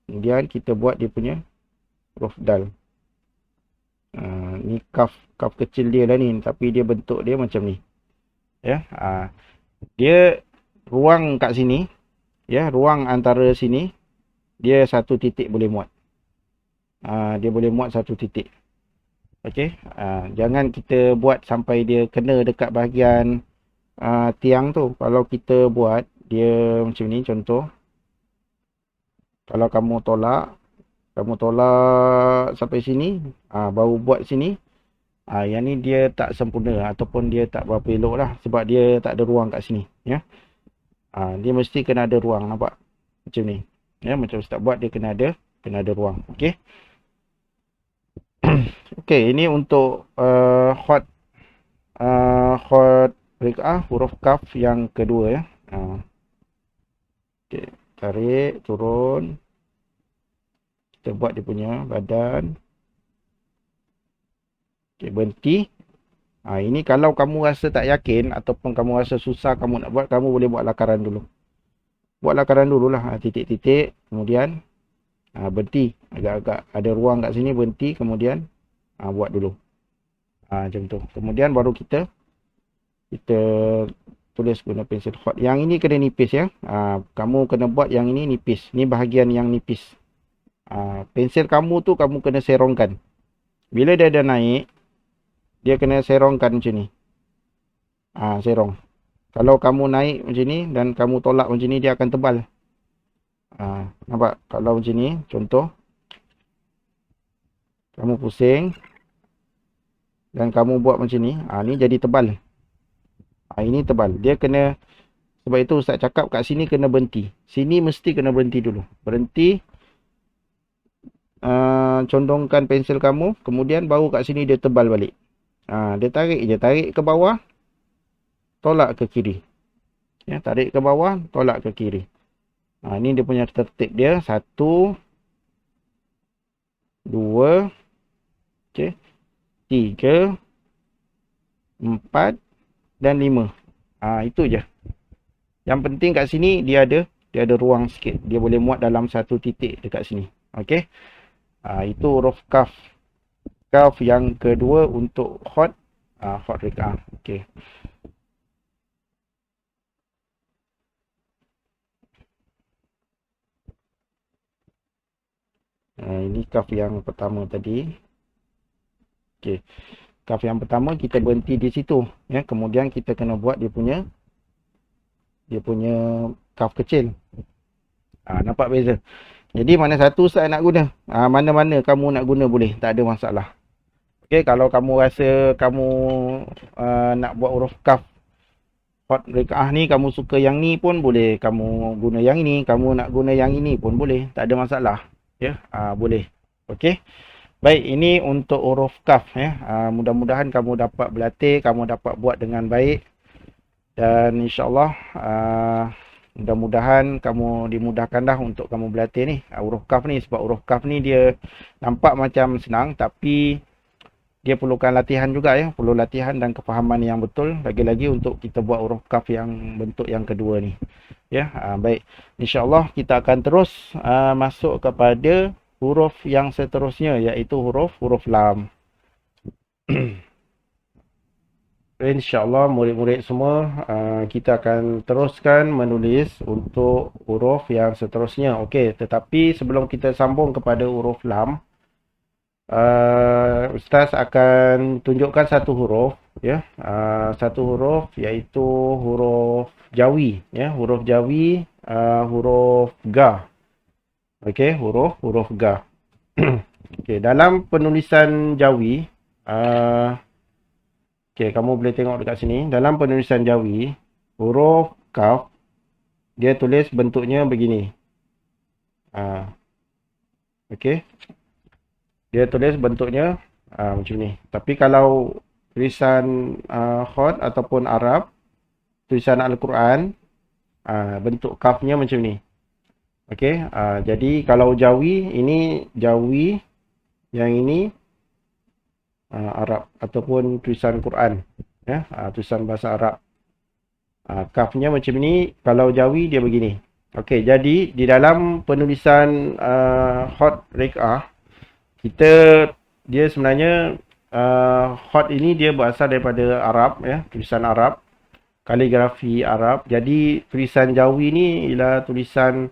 Kemudian kita buat dia punya huruf dal. Ni kaf kecil dia lah ni, tapi dia bentuk dia macam ni. Ya, dia ruang kat sini, ya, ruang antara sini dia satu titik boleh muat. Dia boleh muat satu titik. Okey, jangan kita buat sampai dia kena dekat bahagian tiang tu. Kalau kita buat dia macam ni, contoh. Kalau kamu tolak sampai sini, baru buat sini, yang ni dia tak sempurna ataupun dia tak berapa elok lah, sebab dia tak ada ruang kat sini, ya. Dia mesti kena ada ruang, nampak? Macam ni. Ya, macam Ustaz buat dia kena ada ruang. Okey. Okey, ini untuk hot rikaah huruf kaf yang kedua, ya. Okey, tarik turun. Kita buat dia punya badan. Okey, berhenti. Ini kalau kamu rasa tak yakin ataupun kamu rasa susah kamu nak buat, kamu boleh buat lakaran dulu. Buat lakaran dululah, titik-titik, kemudian berhenti. Agak-agak ada ruang kat sini, berhenti, kemudian buat dulu. Macam tu. Kemudian baru kita tulis guna pensel hot. Yang ini kena nipis, ya. Kamu kena buat yang ini nipis. Ni bahagian yang nipis. Pensel kamu tu kamu kena serongkan. Bila dia dah naik, dia kena serongkan macam ni. Serong. Kalau kamu naik macam ni dan kamu tolak macam ni, dia akan tebal. Nampak? Kalau macam ni, contoh. Kamu pusing. Dan kamu buat macam ni. Ni jadi tebal. Ini tebal. Dia kena, sebab itu Ustaz cakap kat sini kena berhenti. Sini mesti kena berhenti dulu. Berhenti. Condongkan pensel kamu. Kemudian baru kat sini dia tebal balik. Dia tarik je. Tarik ke bawah. Tolak ke kiri. Ya, tarik ke bawah. Tolak ke kiri. Ini dia punya tertib dia. 1, 2, okay, 3, 4 dan 5. Itu je. Yang penting kat sini dia ada ruang sikit. Dia boleh muat dalam satu titik dekat sini. Okey. Itu huruf kaf. Kaf yang kedua untuk hot rikaah. Okey. Ini kaf yang pertama tadi. Okey. Kaf yang pertama kita berhenti di situ, ya. Kemudian kita kena buat dia punya kaf kecil. Nampak beza. Jadi mana satu saya nak guna? Mana-mana kamu nak guna boleh, tak ada masalah. Okey, kalau kamu rasa kamu nak buat huruf kaf hot rikaah ni, kamu suka yang ni pun boleh, kamu guna yang ini, kamu nak guna yang ini pun boleh, tak ada masalah, ya. Boleh. Okey. Baik, ini untuk huruf kaf, ya. Mudah-mudahan kamu dapat berlatih, kamu dapat buat dengan baik. Dan insya-Allah mudah-mudahan kamu dimudahkan dah untuk kamu berlatih ni huruf kaf ni, sebab huruf kaf ni dia nampak macam senang tapi dia perlukan latihan juga, ya. Perlu latihan dan kefahaman yang betul lagi-lagi untuk kita buat huruf kaf yang bentuk yang kedua ni, ya. Baik, insya-Allah kita akan terus masuk kepada huruf yang seterusnya, iaitu huruf lam. InsyaAllah murid-murid semua, kita akan teruskan menulis untuk huruf yang seterusnya. Okey, tetapi sebelum kita sambung kepada huruf lam, Ustaz akan tunjukkan satu huruf, ya. Satu huruf iaitu huruf Jawi, ya. Huruf Jawi, huruf Ga. Okey, huruf Ga. Okey, dalam penulisan Jawi, okey, kamu boleh tengok dekat sini. Dalam penulisan Jawi, huruf kaf dia tulis bentuknya begini. Okey. Dia tulis bentuknya macam ni. Tapi kalau tulisan hot ataupun Arab, tulisan Al-Quran, bentuk kafnya macam ni. Okey, jadi kalau Jawi, ini Jawi, yang ini Arab ataupun tulisan Quran, ya, tulisan bahasa Arab. Kafnya macam ni, kalau Jawi dia begini. Okey, jadi di dalam penulisan hot rek'ah, dia sebenarnya hot ini dia berasal daripada Arab, ya, tulisan Arab, kaligrafi Arab. Jadi tulisan Jawi ni ialah tulisan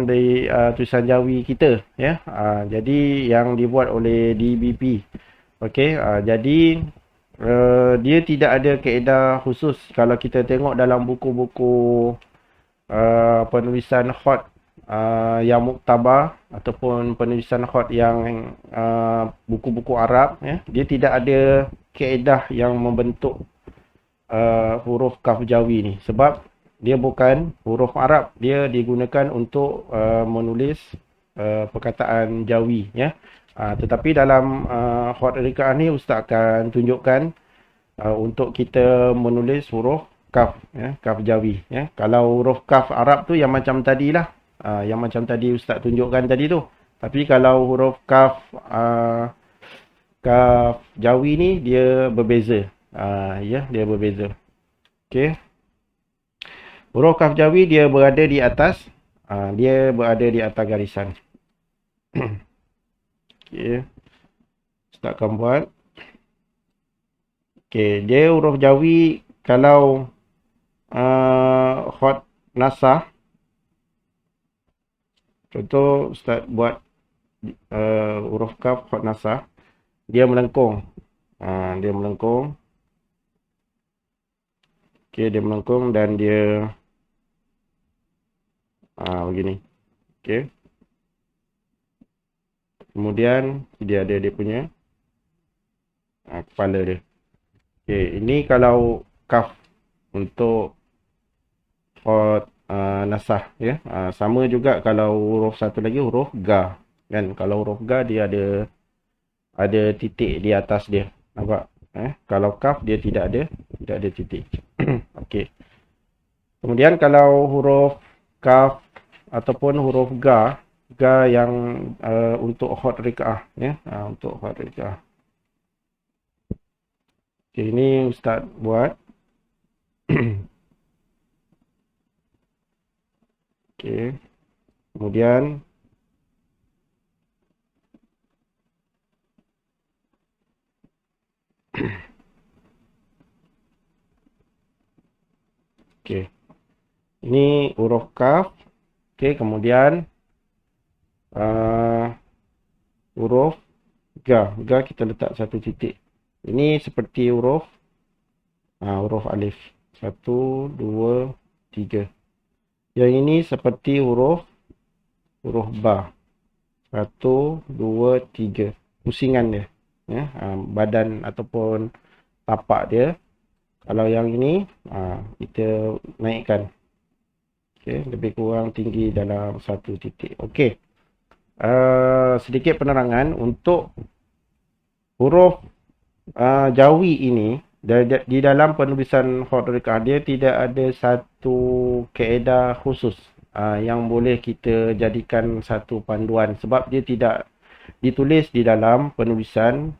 dari tulisan Jawi kita, ya. Jadi yang dibuat oleh DBP. Okey, jadi dia tidak ada kaedah khusus. Kalau kita tengok dalam buku-buku penulisan hot yang muktabar ataupun penulisan hot yang buku-buku Arab, ya, dia tidak ada kaedah yang membentuk huruf kaf Jawi ni, sebab dia bukan huruf Arab. Dia digunakan untuk menulis perkataan Jawi, ya. Tetapi dalam hot rek'ah ni Ustaz akan tunjukkan untuk kita menulis huruf kaf, ya, kaf Jawi, ya. Kalau huruf kaf Arab tu yang macam tadilah, yang macam tadi Ustaz tunjukkan tadi tu. Tapi kalau huruf kaf Jawi ni dia berbeza, ya, dia berbeza. Okey, huruf kaf Jawi dia berada di atas, garisan. Okey, Ustaz akan buat. Okey, dia huruf Jawi kalau hot nasah. Contoh Ustaz buat huruf kaf hot nasah, dia melengkung. Dia melengkung. Okey, dia melengkung dan dia begini. Okey. Kemudian dia ada dia punya kepala dia. Okey, ini kalau kaf untuk hot nasah, ya. Sama juga kalau huruf satu lagi, huruf ga, kan. Kalau huruf ga dia ada titik di atas dia. Nampak? Kalau kaf dia tidak ada titik. Okey. Kemudian kalau huruf kaf ataupun huruf ga yang untuk hot rek'ah, ya, untuk hot rek'ah. Okey, ini Ustaz buat. Okey. Kemudian okey. Ini huruf kaf. Okey, kemudian huruf ga. Ga kita letak satu titik. Ini seperti huruf alif. 1, 2, 3. Yang ini seperti huruf ba. 1, 2, 3. Pusingan dia, ya, badan ataupun tapak dia. Kalau yang ini kita naikkan. Okey, lebih kurang tinggi dalam satu titik. Okey. Sedikit penerangan untuk huruf Jawi ini di dalam penulisan hot rek'ah dia tidak ada satu kaedah khusus yang boleh kita jadikan satu panduan, sebab dia tidak ditulis di dalam penulisan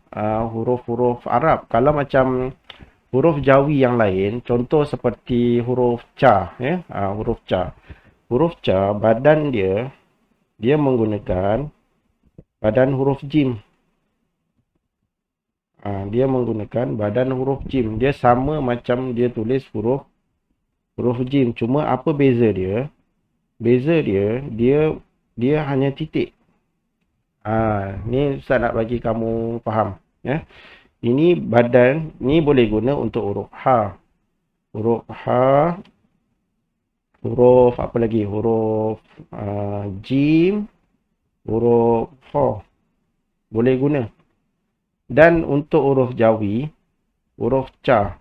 huruf-huruf Arab. Kalau macam huruf Jawi yang lain, contoh seperti huruf ca, ya, huruf ca. Huruf ca badan dia menggunakan badan huruf jim. Dia menggunakan badan huruf jim. Dia sama macam dia tulis huruf jim. Cuma apa beza dia? Beza dia hanya titik. Ni Ustaz nak bagi kamu faham, ya. Ini badan, ni boleh guna untuk huruf ha. Huruf ha. Huruf apa lagi? Huruf jim, huruf ho. Boleh guna. Dan untuk huruf Jawi, huruf ca,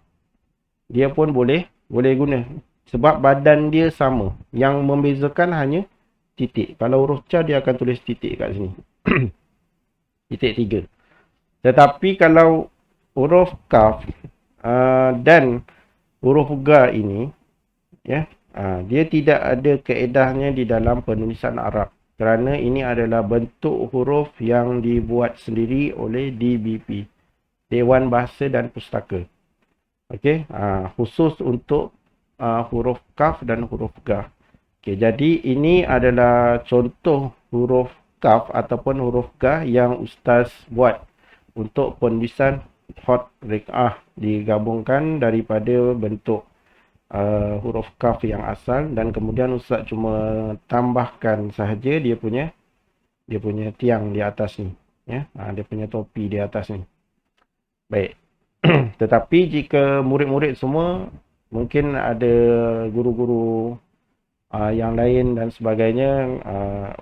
dia pun boleh guna. Sebab badan dia sama. Yang membezakan hanya titik. Kalau huruf ca dia akan tulis titik kat sini. Titik 3. Tetapi kalau huruf kaf dan huruf ga ini, ya, dia tidak ada kaedahnya di dalam penulisan Arab. Kerana ini adalah bentuk huruf yang dibuat sendiri oleh DBP, Dewan Bahasa dan Pustaka. Okey, khusus untuk huruf kaf dan huruf ga. Okey, jadi ini adalah contoh huruf kaf ataupun huruf ga yang ustaz buat untuk penulisan hot rek'ah, digabungkan daripada bentuk huruf kaf yang asal dan kemudian ustaz cuma tambahkan sahaja dia punya tiang di atas ni, ya. Dia punya topi di atas ni. Baik. Tetapi jika murid-murid semua mungkin ada guru-guru yang lain dan sebagainya,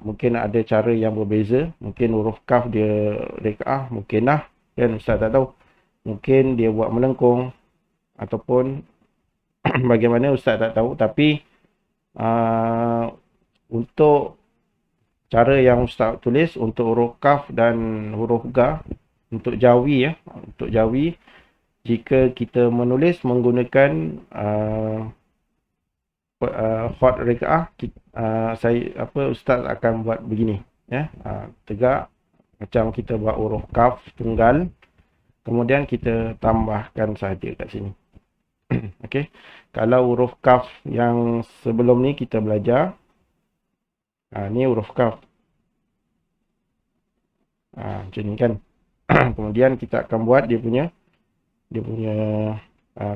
mungkin ada cara yang berbeza. Mungkin huruf kaf dia rek'ah, mungkin lah, kan, ustaz tak tahu. Mungkin dia buat melengkung ataupun bagaimana ustaz tak tahu. Tapi untuk cara yang ustaz tulis untuk huruf kaf dan huruf ga, untuk jawi, ya, untuk jawi, jika kita menulis menggunakan hot rek'ah, ustaz akan buat begini, ya. Tegak macam kita buat huruf kaf tunggal, kemudian kita tambahkan saja kat sini. Okey. Kalau huruf kaf yang sebelum ni kita belajar, ni huruf kaf. Macam ni kan. Kemudian kita akan buat dia punya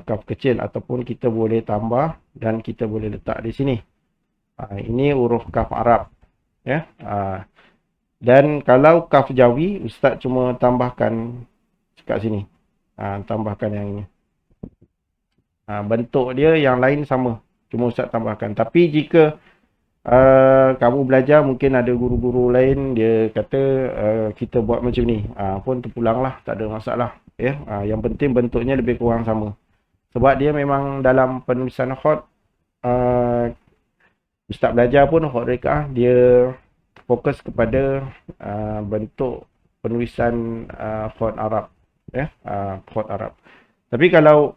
kaf kecil, ataupun kita boleh tambah dan kita boleh letak di sini. Ini huruf kaf Arab, ya. Dan kalau kaf Jawi, ustaz cuma tambahkan kat sini. Tambahkan yang ini. Bentuk dia yang lain sama, cuma ustaz tambahkan. Tapi jika kamu belajar, mungkin ada guru-guru lain dia kata kita buat macam ni, pun terpulanglah, tak ada masalah, ya. Yang penting bentuknya lebih kurang sama. Sebab dia memang dalam penulisan hot, ustaz belajar pun hot rek'ah, dia fokus kepada bentuk penulisan hot Arab, ya, hot Arab. Tapi kalau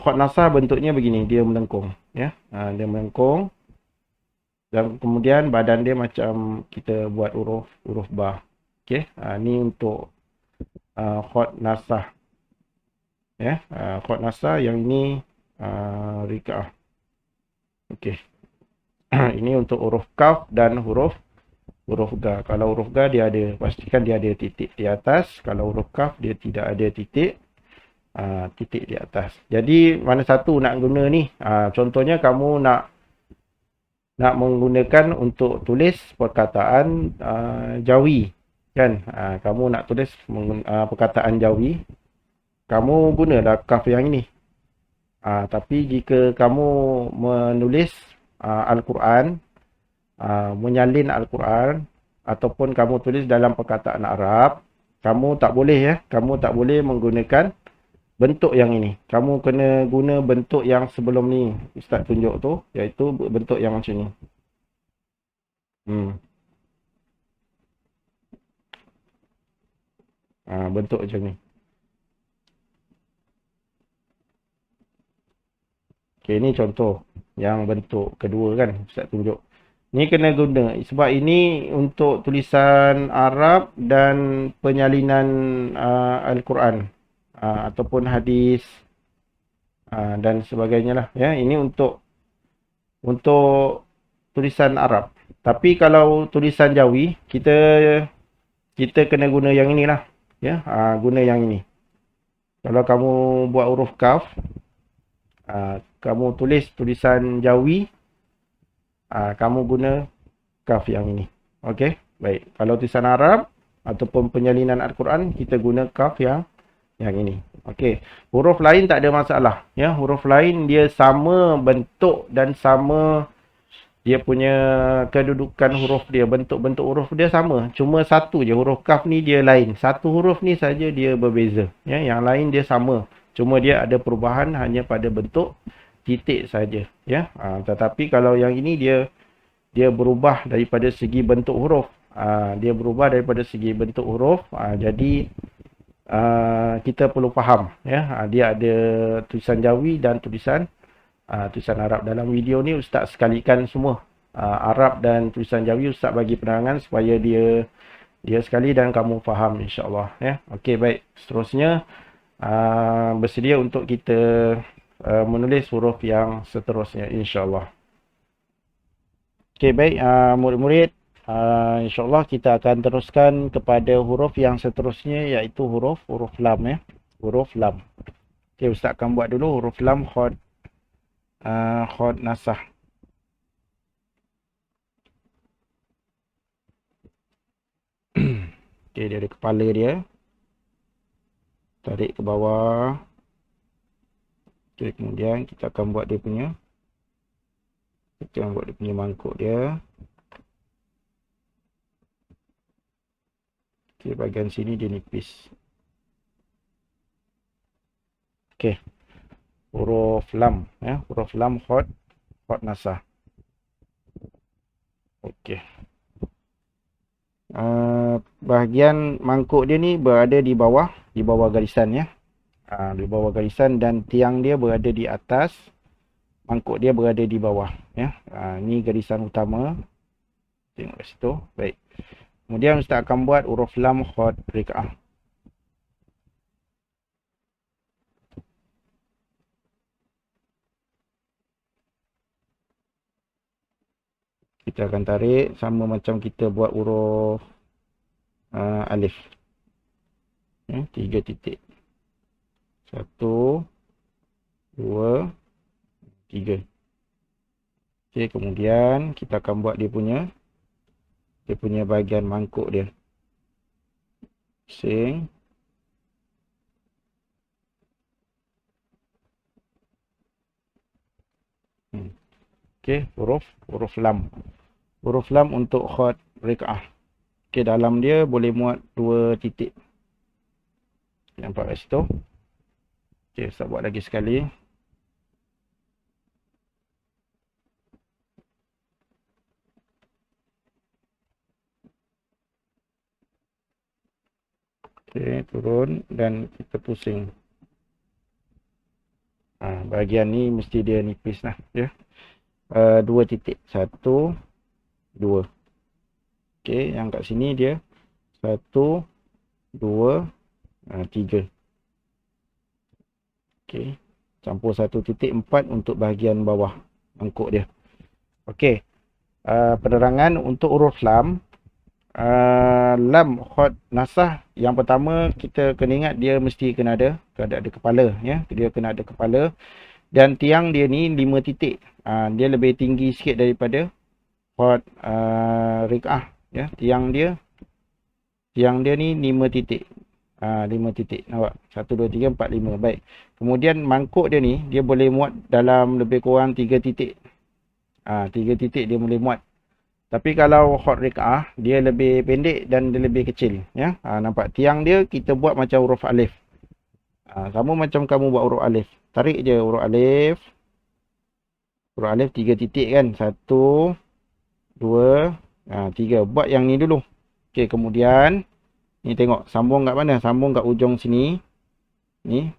hot nasah bentuknya begini, dia melengkung, ya. Dia melengkung dan kemudian badan dia macam kita buat huruf ba. Okey, ni untuk hot nasah, ya. Hot nasah, yang ini rek'ah. Okey. Ini untuk huruf kaf dan huruf ga. Kalau huruf ga dia ada, pastikan dia ada titik di atas. Kalau huruf kaf dia tidak ada titik di atas. Jadi mana satu nak guna ni? Contohnya kamu nak menggunakan untuk tulis perkataan Jawi, kan? Kamu nak tulis perkataan Jawi, kamu gunalah kaf yang ini. Tapi jika kamu menulis Al-Quran, menyalin Al-Quran, ataupun kamu tulis dalam perkataan Arab, kamu tak boleh, ya. Kamu tak boleh menggunakan bentuk yang ini. Kamu kena guna bentuk yang sebelum ni ustaz tunjuk tu, iaitu bentuk yang macam ni. Bentuk macam ni. Okey, ni contoh yang bentuk kedua, kan, ustaz tunjuk. Ni kena guna sebab ini untuk tulisan Arab dan penyalinan Al-Quran ataupun hadis dan sebagainya lah, ya. Ini untuk tulisan Arab. Tapi kalau tulisan Jawi, kita kena guna yang inilah, ya. Guna yang ini. Kalau kamu buat huruf kaf, kamu tulis tulisan Jawi, kamu guna kaf yang ini. Okey, baik. Kalau tulisan Arab ataupun penyalinan Al-Quran, kita guna kaf yang ini. Okey. Huruf lain tak ada masalah, ya. Huruf lain dia sama bentuk dan sama dia punya kedudukan huruf dia, bentuk-bentuk huruf dia sama. Cuma satu je, huruf kaf ni dia lain. Satu huruf ni saja dia berbeza, ya. Yang lain dia sama. Cuma dia ada perubahan hanya pada bentuk titik saja, ya. Tetapi kalau yang ini dia berubah daripada segi bentuk huruf. Dia berubah daripada segi bentuk huruf. Jadi kita perlu faham, ya. Dia ada tulisan Jawi dan tulisan tulisan Arab. Dalam video ni Ustaz sekalikan semua. Arab dan tulisan Jawi Ustaz bagi penerangan supaya dia sekali dan kamu faham insya-Allah ya. Okey, baik. Seterusnya bersedia untuk kita menulis huruf yang seterusnya insya-Allah. Okey, baik murid-murid, insya-Allah kita akan teruskan kepada huruf yang seterusnya iaitu huruf lam ya. Huruf lam. Okey, Ustaz akan buat dulu huruf lam khod nasah. Okey, dia ada kepala dia. Tarik ke bawah. Okey, kemudian kita akan buat dia punya mangkuk dia. Okey, bahagian sini dia nipis. Okey. Huruf lam ya, huruf lam khod nasah. Okey. Bahagian mangkuk dia ni berada di bawah garisan ya. Di bawah garisan dan tiang dia berada di atas, mangkuk dia berada di bawah ya. Ni garisan utama. Tengok kat situ. Baik. Kemudian Ustaz akan buat huruf lam khod rik'ah. Kita akan tarik sama macam kita buat huruf alif. 3 titik. 1, 2, 3. Okey, kemudian kita akan buat dia punya bahagian mangkuk dia. Pusing. Okey, huruf lam. Huruf lam untuk khod rik'ah. Okey, dalam dia boleh muat 2 titik. Nampak kat situ? Okey, Ustaz buat lagi sekali. Okey, turun dan kita pusing. Bahagian ni mesti dia nipis lah ya. 2 titik. 1, 2. Okey, yang kat sini dia 1, 2, 3. Okey, campur 1.4 untuk bahagian bawah mangkuk dia. Okey, penerangan untuk huruf lam. Lam khod nasah, yang pertama kita kena ingat dia mesti kena ada kepala ya. Dia kena ada kepala dan tiang dia ni 5 titik. Dia lebih tinggi sikit daripada khod rik'ah ya. Tiang dia ni 5 titik. 5 titik. Nampak? 1 2 3 4 5. Baik. Kemudian mangkuk dia ni dia boleh muat dalam lebih kurang 3 titik. 3 titik dia boleh muat. Tapi kalau khod rik'ah dia lebih pendek dan dia lebih kecil ya. Nampak tiang dia kita buat macam huruf alif. Sama macam kamu buat huruf alif. Tarik je huruf alif. Huruf alif 3 titik kan. 1 2 3. Buat yang ni dulu. Okey, kemudian ni tengok sambung kat mana? Sambung kat ujung sini. Ni.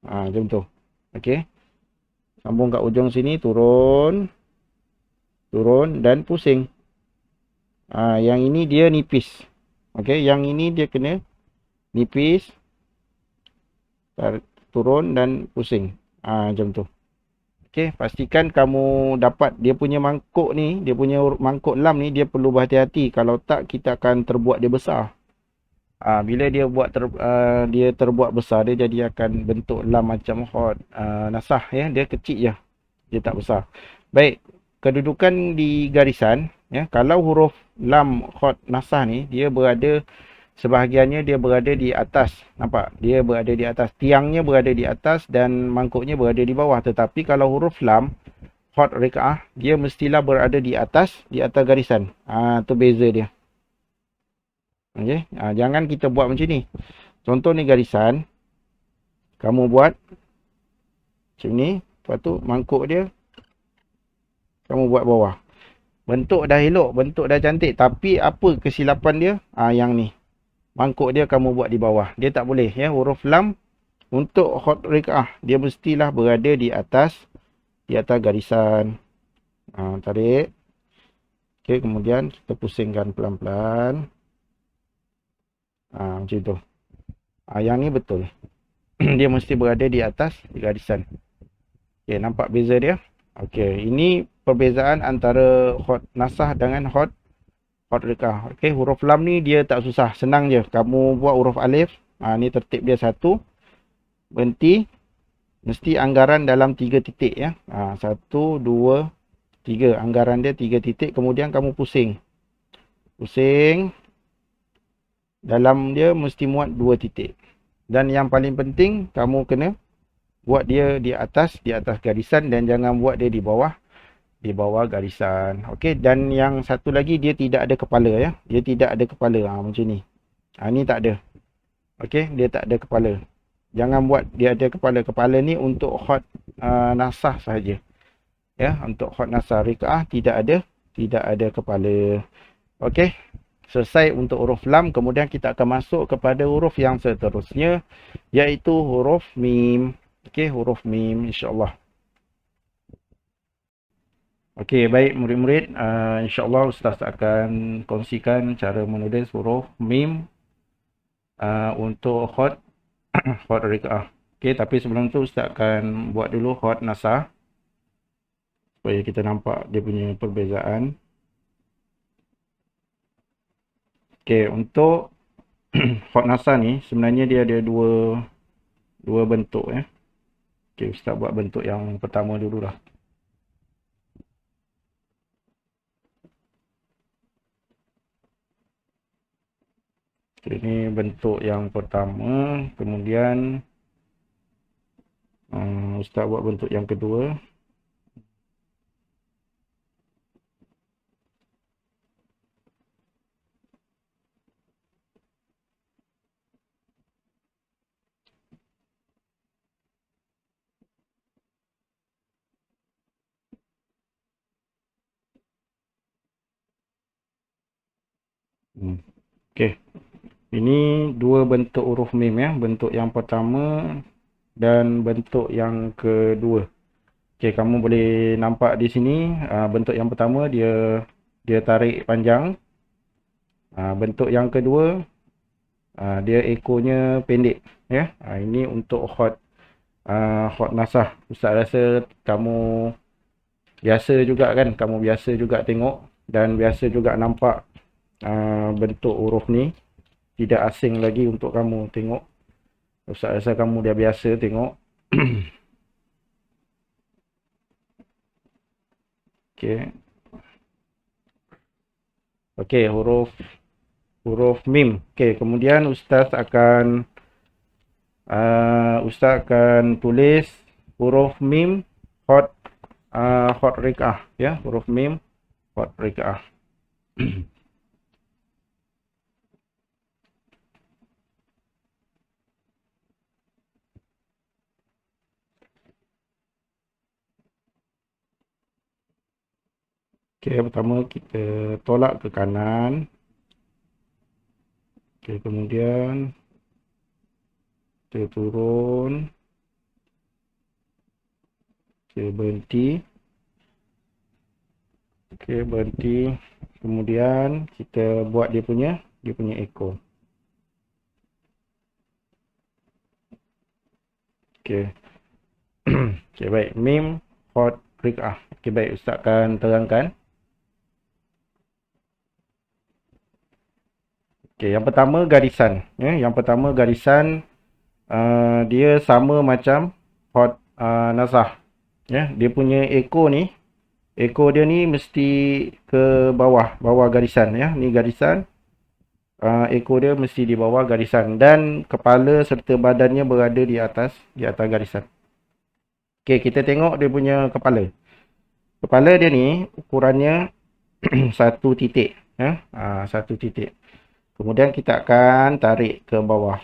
Macam tu. Okey. Sambung kat ujung sini, turun dan pusing. Yang ini dia nipis. Okey, yang ini dia kena nipis. Turun dan pusing. Macam tu. Okey, pastikan kamu dapat dia punya mangkuk ni, dia punya mangkuk lam ni dia perlu berhati-hati. Kalau tak kita akan terbuat dia besar. Bila dia terbuat besar, dia jadi akan bentuk lam macam khod nasah ya. Dia kecil je. Dia tak besar. Baik, kedudukan di garisan ya. Kalau huruf lam khod nasah ni dia berada sebahagiannya dia berada di atas. Nampak? Dia berada di atas. Tiangnya berada di atas dan mangkuknya berada di bawah. Tetapi kalau huruf lam khod rik'ah dia mestilah berada di atas garisan. Tu beza dia. Okey, jangan kita buat macam ni. Contoh ni garisan. Kamu buat macam ni, lepas tu mangkuk dia kamu buat bawah. Bentuk dah elok, bentuk dah cantik, tapi apa kesilapan dia? Yang ni. Mangkuk dia kamu buat di bawah. Dia tak boleh ya. Huruf lam Untuk hot rikaah, dia mestilah berada di atas garisan. Tarik. Okey, kemudian kita pusingkan pelan-pelan. Macam tu. Yang ni betul. Dia mesti berada di atas garisan. Okey, nampak beza dia? Okey, ini perbezaan antara hot nasah dengan hot rikaah. Okey, huruf lam ni dia tak susah, senang je. Kamu buat huruf alif, ni tertib dia satu. Berhenti. Mesti anggaran dalam 3 titik ya. 1 2 3. Anggaran dia 3 titik, kemudian kamu pusing. Pusing. Dalam dia mesti muat 2 titik. Dan yang paling penting kamu kena buat dia di atas garisan dan jangan buat dia di bawah garisan. Okey, dan yang satu lagi dia tidak ada kepala ya. Dia tidak ada kepala macam ni. Ni tak ada. Okey, dia tak ada kepala. Jangan buat dia ada kepala. Kepala ni untuk hot nasah sahaja. Ya, untuk hot nasah. Rikaah tidak ada kepala. Okey. Selesai untuk huruf lam, kemudian kita akan masuk kepada huruf yang seterusnya, iaitu huruf mim. Okey, huruf mim insya-Allah. Okey, baik murid-murid, insya-Allah ustaz akan kongsikan cara menulis huruf mim untuk hot rikaah. Okey, tapi sebelum tu ustaz akan buat dulu hot nasah supaya kita nampak dia punya perbezaan. Okey, untuk hot nasah ni sebenarnya dia ada dua bentuk ya. Okey, ustaz buat bentuk yang pertama dululah. Okey, ini bentuk yang pertama, kemudian ustaz buat bentuk yang kedua. Okey. Ini dua bentuk huruf mim ya, bentuk yang pertama dan bentuk yang kedua. Okey, kamu boleh nampak di sini bentuk yang pertama dia tarik panjang. Bentuk yang kedua dia ekornya pendek ya. Ini untuk hot nasah. Ustaz rasa kamu biasa juga kan, kamu biasa juga tengok dan biasa juga nampak bentuk huruf ni. Tidak asing lagi untuk kamu tengok. Ustaz rasa kamu dah biasa tengok. Okey. Okey, huruf mim. Okey, kemudian ustaz akan tulis huruf mim hot rikaah ya, huruf mim hot rikaah. Okey, pertama kita tolak ke kanan. Okey, kemudian kita turun. Okey, berhenti. Okey, berhenti. Kemudian kita buat dia punya ekor. Okey. Okey, baik. Mim hot rikaah. Okey, baik, ustaz akan terangkan. Okey, yang pertama garisan ya. Yang pertama garisan dia sama macam hot nasah ya. Dia punya ekor ni, ekor dia ni mesti ke bawah garisan ya. Ni garisan. Ekor dia mesti di bawah garisan dan kepala serta badannya berada di atas garisan. Okey, kita tengok dia punya kepala. Kepala dia ni ukurannya 1 titik ya. 1 titik. Kemudian kita akan tarik ke bawah.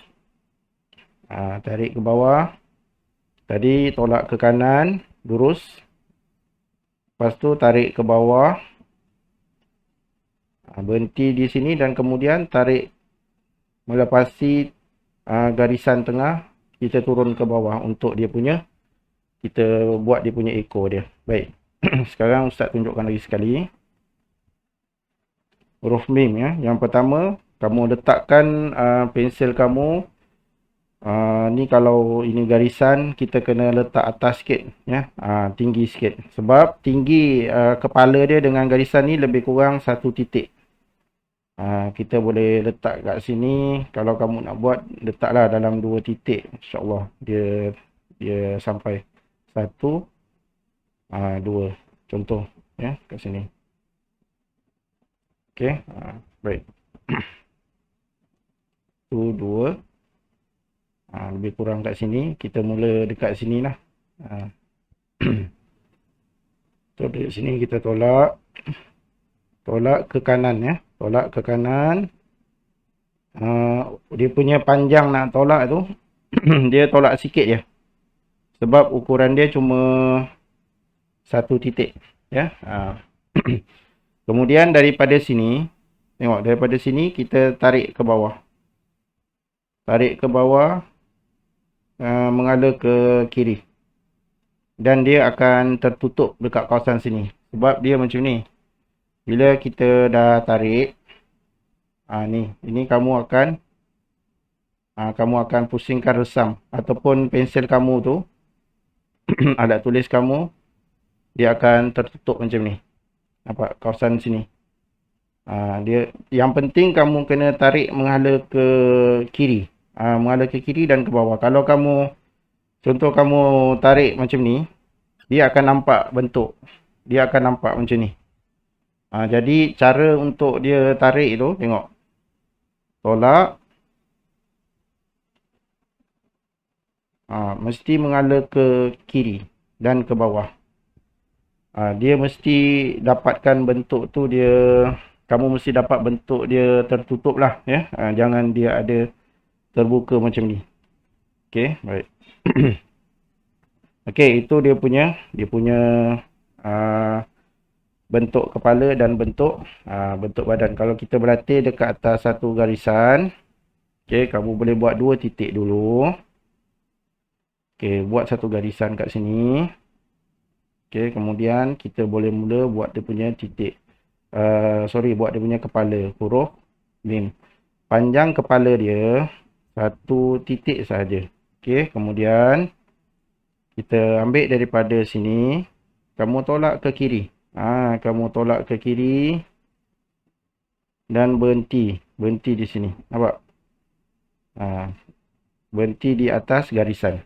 Tarik ke bawah. Tadi tolak ke kanan, lurus. Lepas tu tarik ke bawah. Berhenti di sini dan kemudian tarik melepasi garisan tengah kita turun ke bawah untuk dia punya, kita buat dia punya ekor dia. Baik. Sekarang Ustaz tunjukkan lagi sekali. Huruf mim ya. Yang pertama, kamu letakkan pensel kamu. Ni kalau ini garisan, kita kena letak atas sikit ya. Tinggi sikit. Sebab tinggi kepala dia dengan garisan ni lebih kurang 1 titik. Kita boleh letak kat sini. Kalau kamu nak buat, letaklah dalam 2 titik. InsyaAllah dia sampai 1, 2. Contoh ya kat sini. Okey, baik. 1, 2. Lebih kurang kat sini. Kita mula dekat sini lah. So, dari sini kita tolak. Tolak ke kanan ya. Tolak ke kanan. Dia punya panjang nak tolak tu. Dia tolak sikit je. Sebab ukuran dia cuma 1 titik. Ya. Kemudian daripada sini. Tengok, daripada sini kita tarik ke bawah. Tarik ke bawah. Mengalir ke kiri. Dan dia akan tertutup dekat kawasan sini. Sebab dia macam ni. Bila kita dah tarik. Ini kamu akan pusingkan resam. Ataupun pensel kamu tu. Alat tulis kamu. Dia akan tertutup macam ni. Nampak kawasan sini. Yang penting kamu kena tarik mengalir ke kiri. Mengalir ke kiri dan ke bawah. Kalau kamu, contoh kamu tarik macam ni, dia akan nampak bentuk. Dia akan nampak macam ni. Jadi cara untuk dia tarik tu, tengok. Tolak. Mesti mengalir ke kiri dan ke bawah. Dia mesti dapatkan bentuk tu dia. Kamu mesti dapat bentuk dia tertutup lah ya. Jangan dia ada terbuka macam ni. Okey, baik. Okey, itu dia punya bentuk kepala dan bentuk badan. Kalau kita berlatih dekat atas satu garisan, okey, kamu boleh buat 2 titik dulu. Okey, buat satu garisan kat sini. Okey, kemudian kita boleh mula buat dia punya titik. Buat dia punya kepala, huruf mim. Panjang kepala dia 1 titik saja. Okey, kemudian kita ambil daripada sini, kamu tolak ke kiri. Kamu tolak ke kiri dan berhenti di sini. Nampak? Berhenti di atas garisan.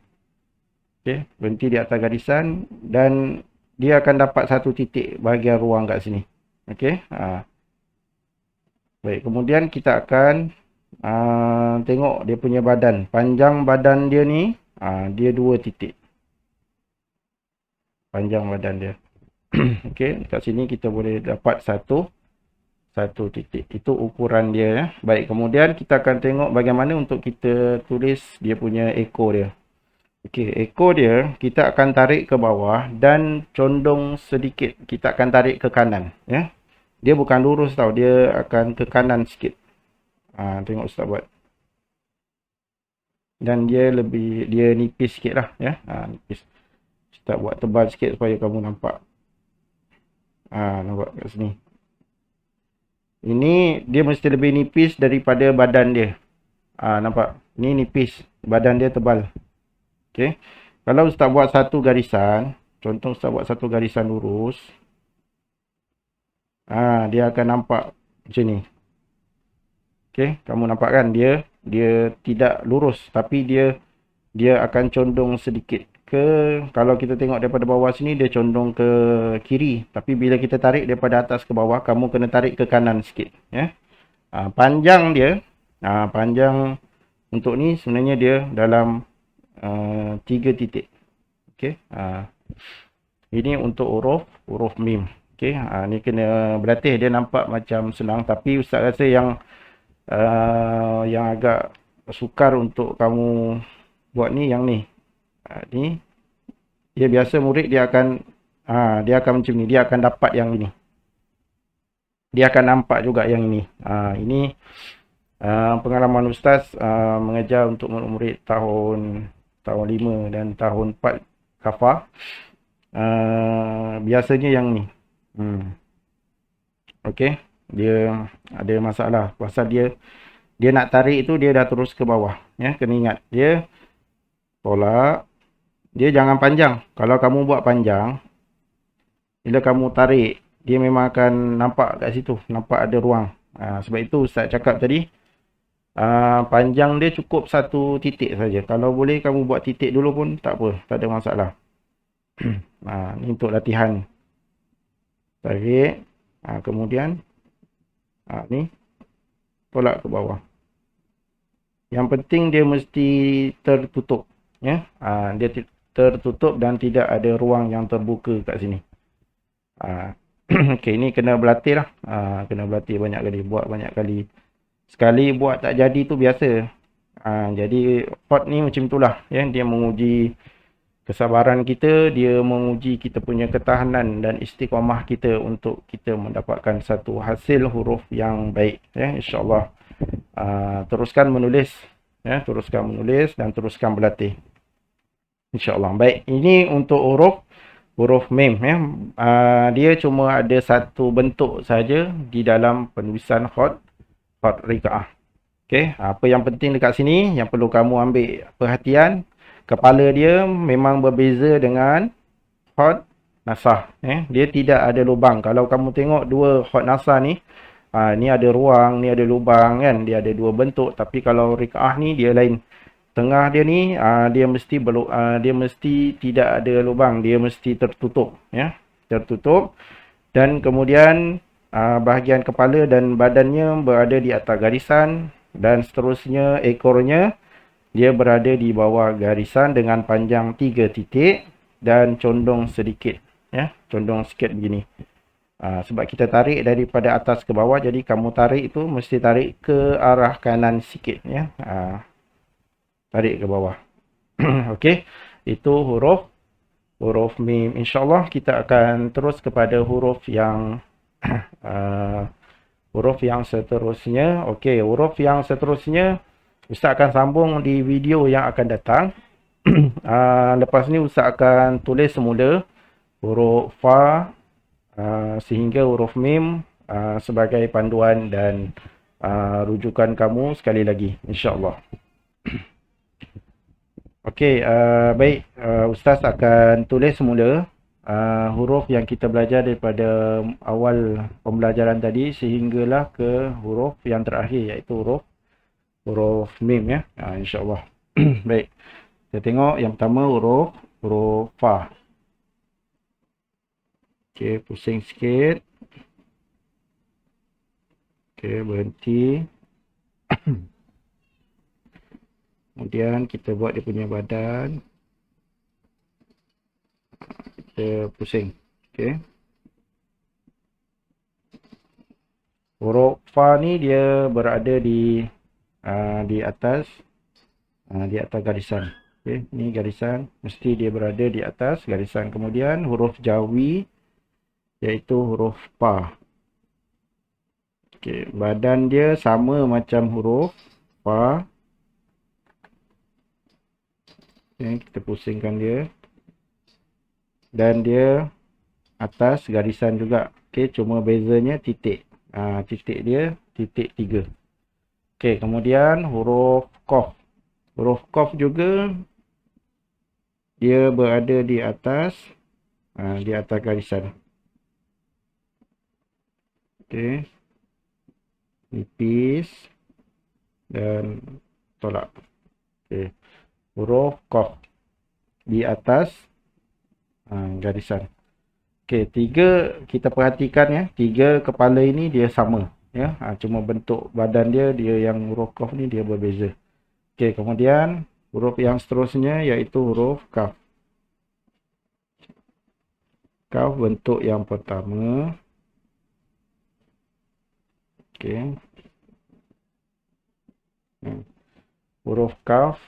Okey, berhenti di atas garisan dan dia akan dapat 1 titik bahagian ruang kat sini. Okey. Baik, kemudian kita akan tengok dia punya badan. Panjang badan dia ni, dia 2 titik. Panjang badan dia. Okey, kat sini kita boleh dapat satu titik. Itu ukuran dia ya. Baik, kemudian kita akan tengok bagaimana untuk kita tulis dia punya ekor dia. Okey, ekor dia kita akan tarik ke bawah dan condong sedikit. Kita akan tarik ke kanan ya. Dia bukan lurus tau, dia akan ke kanan sikit. Tengok Ustaz buat. Dan dia nipis sikit lah ya. Nipis. Ustaz buat tebal sikit supaya kamu nampak. Nampak kat sini. Ini dia mesti lebih nipis daripada badan dia. Nampak? Ini nipis. Badan dia tebal. Okey. Kalau Ustaz buat satu garisan, contoh Ustaz buat satu garisan lurus. Dia akan nampak macam ni. Okey, kamu nampak kan dia tidak lurus tapi dia akan condong sedikit ke, kalau kita tengok daripada bawah sini dia condong ke kiri, tapi bila kita tarik daripada atas ke bawah kamu kena tarik ke kanan sikit ya. Panjang dia, panjang untuk ni sebenarnya dia dalam 3 titik. Okey. Ini untuk huruf mim. Okey, ni kena berlatih, dia nampak macam senang tapi Ustaz rasa yang agak sukar untuk kamu buat ni yang ni. Ni dia biasa murid dia akan macam ni, dia akan dapat yang ini. Dia akan nampak juga yang ini. Ini pengalaman Ustaz mengajar untuk murid tahun tahun 5 dan tahun 4 kafah. Biasanya yang ni. Okey, dia ada masalah pasal dia nak tarik itu dia dah terus ke bawah, ya. Kena ingat, dia tolak, dia jangan panjang. Kalau kamu buat panjang, bila kamu tarik, dia memang akan nampak kat situ, nampak ada ruang. Sebab itu Ustaz cakap tadi, panjang dia cukup satu titik saja. Kalau boleh kamu buat titik dulu pun tak apa, tak ada masalah. Ni untuk latihan. Tarik, kemudian ni tolak ke bawah. Yang penting dia mesti tertutup, ya. Dia tertutup dan tidak ada ruang yang terbuka kat sini. Okey, ni kena berlatih lah. Kena berlatih banyak kali, buat banyak kali. Sekali buat tak jadi tu biasa. Jadi hot ni macam itulah, ya. Dia menguji kesabaran kita, dia menguji kita punya ketahanan dan istiqamah kita untuk kita mendapatkan satu hasil huruf yang baik, ya, insya-Allah. Teruskan menulis, ya, teruskan menulis dan teruskan berlatih, insya-Allah. Baik, ini untuk huruf mim, ya. Dia cuma ada satu bentuk saja di dalam penulisan hot rikaah. Okey, apa yang penting dekat sini yang perlu kamu ambil perhatian, kepala dia memang berbeza dengan hot nasah, dia tidak ada lubang. Kalau kamu tengok dua hot nasah ni, ni ada ruang, ni ada lubang kan, dia ada dua bentuk. Tapi kalau rikaah ni dia lain. Tengah dia ni dia mesti tidak ada lubang, dia mesti tertutup, ya. Tertutup, dan kemudian bahagian kepala dan badannya berada di atas garisan, dan seterusnya ekornya dia berada di bawah garisan dengan panjang 3 titik dan condong sedikit, ya, condong sikit begini. Sebab kita tarik daripada atas ke bawah, jadi kamu tarik itu mesti tarik ke arah kanan sikit, ya. Tarik ke bawah. Okey, itu huruf mim. InsyaAllah kita akan terus kepada huruf yang seterusnya. Okey, huruf yang seterusnya Ustaz akan sambung di video yang akan datang. Lepas ni Ustaz akan tulis semula huruf fa sehingga huruf mim sebagai panduan dan rujukan kamu sekali lagi, insya-Allah. Okey, baik, Ustaz akan tulis semula huruf yang kita belajar daripada awal pembelajaran tadi sehinggalah ke huruf yang terakhir, iaitu huruf mim, ya. Insya-Allah. Baik. Kita tengok yang pertama huruf fa. Okey, pusing sikit. Okey, berhenti. Kemudian kita buat dia punya badan. Kita pusing. Okey. Huruf fa ni dia berada di atas garisan. Okey, ni garisan, mesti dia berada di atas garisan. Kemudian huruf jawi iaitu huruf pa. Okey, badan dia sama macam huruf fa. Okey, kita pusingkan dia. Dan dia atas garisan juga. Okey, cuma bezanya titik. Titik dia titik 3. Okey, kemudian huruf qaf. Huruf qaf juga dia berada di atas garisan. Okey. Nipis dan tolak. Okey. Huruf qaf di atas garisan. Okey, 3 kita perhatikan, ya. 3 kepala ini dia sama, ya. Cuma bentuk badan dia yang huruf qaf ni dia berbeza. Okey, kemudian huruf yang seterusnya iaitu huruf kaf. Kaf bentuk yang pertama. Okey. Huruf kaf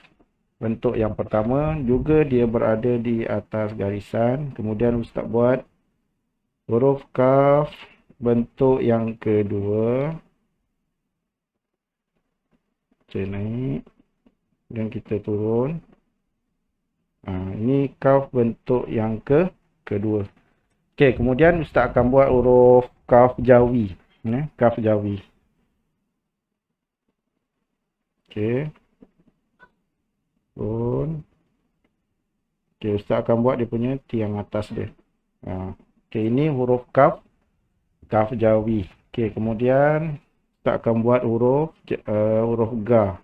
bentuk yang pertama juga dia berada di atas garisan. Kemudian Ustaz buat huruf kaf bentuk yang kedua. Kita naik dan kita turun. Ini kaf bentuk yang kedua. Okey, kemudian Ustaz akan buat huruf kaf jawi. Kaf jawi. Okey. Pun. Okey, Ustaz akan buat dia punya tiang atas dia. Okey, ini huruf kaf jawi. Okey, kemudian Ustaz akan buat huruf ga.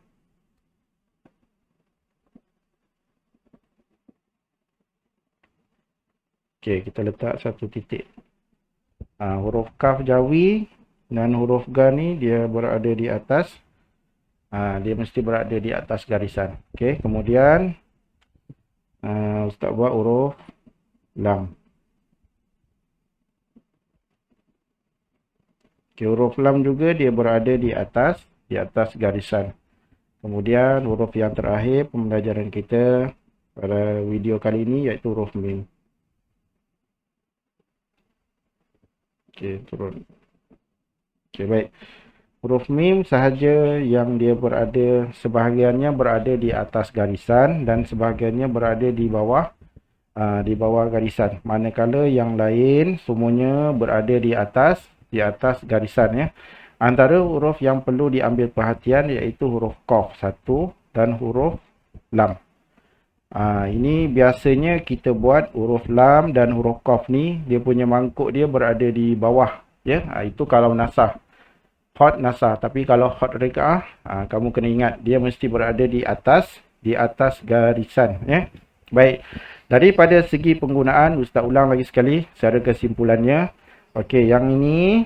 Okey, kita letak satu titik. Huruf kaf jawi dan huruf ga ni dia berada di atas. Dia mesti berada di atas garisan. Okey, kemudian Ustaz buat huruf lam. Okey, huruf lam juga dia berada di atas garisan. Kemudian huruf yang terakhir pembelajaran kita pada video kali ini iaitu huruf mim. Okey, turun. Okey, baik. Huruf mim sahaja yang dia berada, sebahagiannya berada di atas garisan dan sebahagiannya berada di bawah garisan. Manakala yang lain semuanya berada di atas garisan ya. Antara huruf yang perlu diambil perhatian iaitu huruf qaf 1 dan huruf lam. Ini biasanya kita buat huruf lam dan huruf qaf ni dia punya mangkuk dia berada di bawah ya. Itu kalau nasah. Hot nasah, tapi kalau hot rekaah kamu kena ingat dia mesti berada di atas garisan ya. Baik. Daripada segi penggunaan Ustaz ulang lagi sekali secara kesimpulannya. Okey, yang ini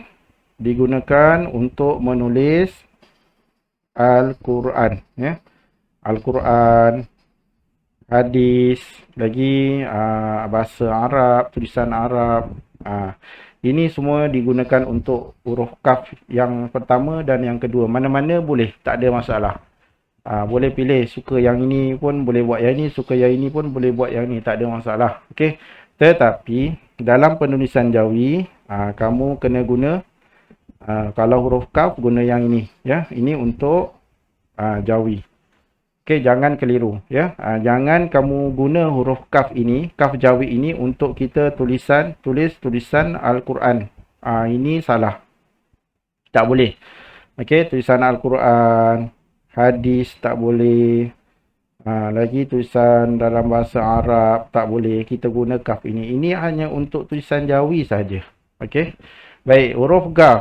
digunakan untuk menulis Al-Quran ya. Al-Quran, hadis, lagi bahasa Arab, tulisan Arab. Ini semua digunakan untuk huruf kaf yang pertama dan yang kedua. Mana-mana boleh, tak ada masalah. Boleh pilih, suka yang ini pun boleh buat yang ini, suka yang ini pun boleh buat yang ini, tak ada masalah. Okey. Tetapi dalam penulisan jawi, kamu kena guna kalau huruf kaf guna yang ini ya. Ini untuk jawi. Okey, jangan keliru ya. Jangan kamu guna huruf kaf ini, kaf jawi ini untuk kita tulis tulisan Al-Quran. Ini salah. Tak boleh. Okey, tulisan Al-Quran, hadis tak boleh. Lagi tulisan dalam bahasa Arab tak boleh. Kita guna kaf ini. Ini hanya untuk tulisan jawi saja. Okey. Baik, huruf ga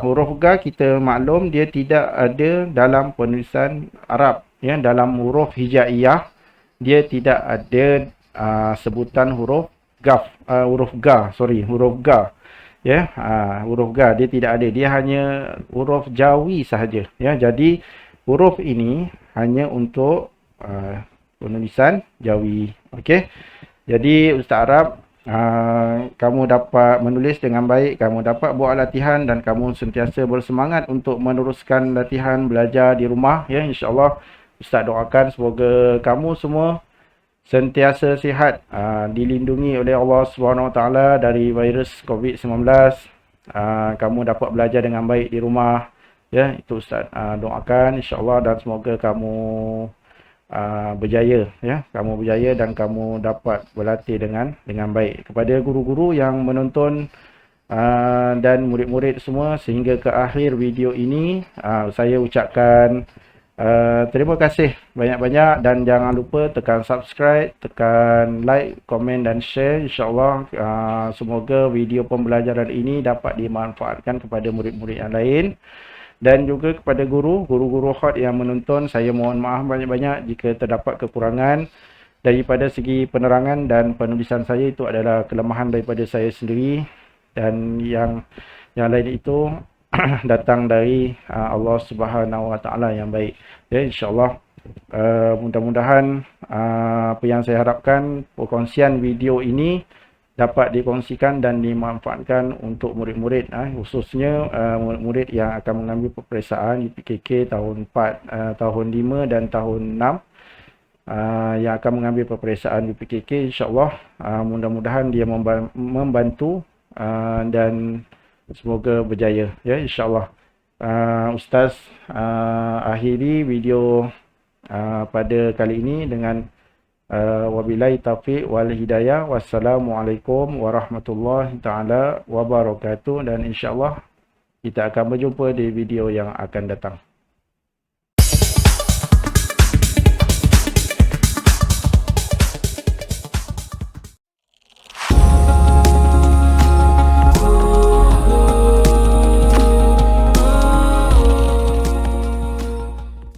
kita maklum dia tidak ada dalam penulisan Arab. Ya, dalam huruf hijaiyah dia tidak ada sebutan huruf ga. Ya, huruf ga dia tidak ada. Dia hanya huruf jawi sahaja. Ya, jadi huruf ini hanya untuk penulisan jawi. Okey. Jadi Ustaz Arab, kamu dapat menulis dengan baik, kamu dapat buat latihan dan kamu sentiasa bersemangat untuk meneruskan latihan belajar di rumah ya, insya-Allah. Ustaz doakan semoga kamu semua sentiasa sihat, dilindungi oleh Allah Subhanahu Wa Taala dari virus COVID-19. Kamu dapat belajar dengan baik di rumah ya, itu Ustaz doakan insya-Allah, dan semoga kamu berjaya ya, kamu berjaya dan kamu dapat berlatih dengan baik. Kepada guru-guru yang menonton dan murid-murid semua sehingga ke akhir video ini, saya ucapkan terima kasih banyak-banyak, dan jangan lupa tekan subscribe, tekan like, komen dan share. InsyaAllah semoga video pembelajaran ini dapat dimanfaatkan kepada murid-murid yang lain. Dan juga kepada guru-guru hot yang menonton, saya mohon maaf banyak-banyak jika terdapat kekurangan daripada segi penerangan dan penulisan saya. Itu adalah kelemahan daripada saya sendiri, dan yang lain itu datang dari Allah Subhanahu Wa Taala yang baik. Ya, insya-Allah mudah-mudahan apa yang saya harapkan, perkongsian video ini dapat dikongsikan dan dimanfaatkan untuk murid-murid, khususnya murid-murid yang akan mengambil peperiksaan UPKK tahun 4, tahun 5 dan tahun 6, yang akan mengambil peperiksaan UPKK. InsyaAllah mudah-mudahan dia membantu dan semoga berjaya ya, insyaAllah. Ustaz akhiri video pada kali ini dengan Wabillahi taufiq wal hidayah. Wassalamualaikum warahmatullahi taala wabarakatuh, dan insyaallah kita akan berjumpa di video yang akan datang.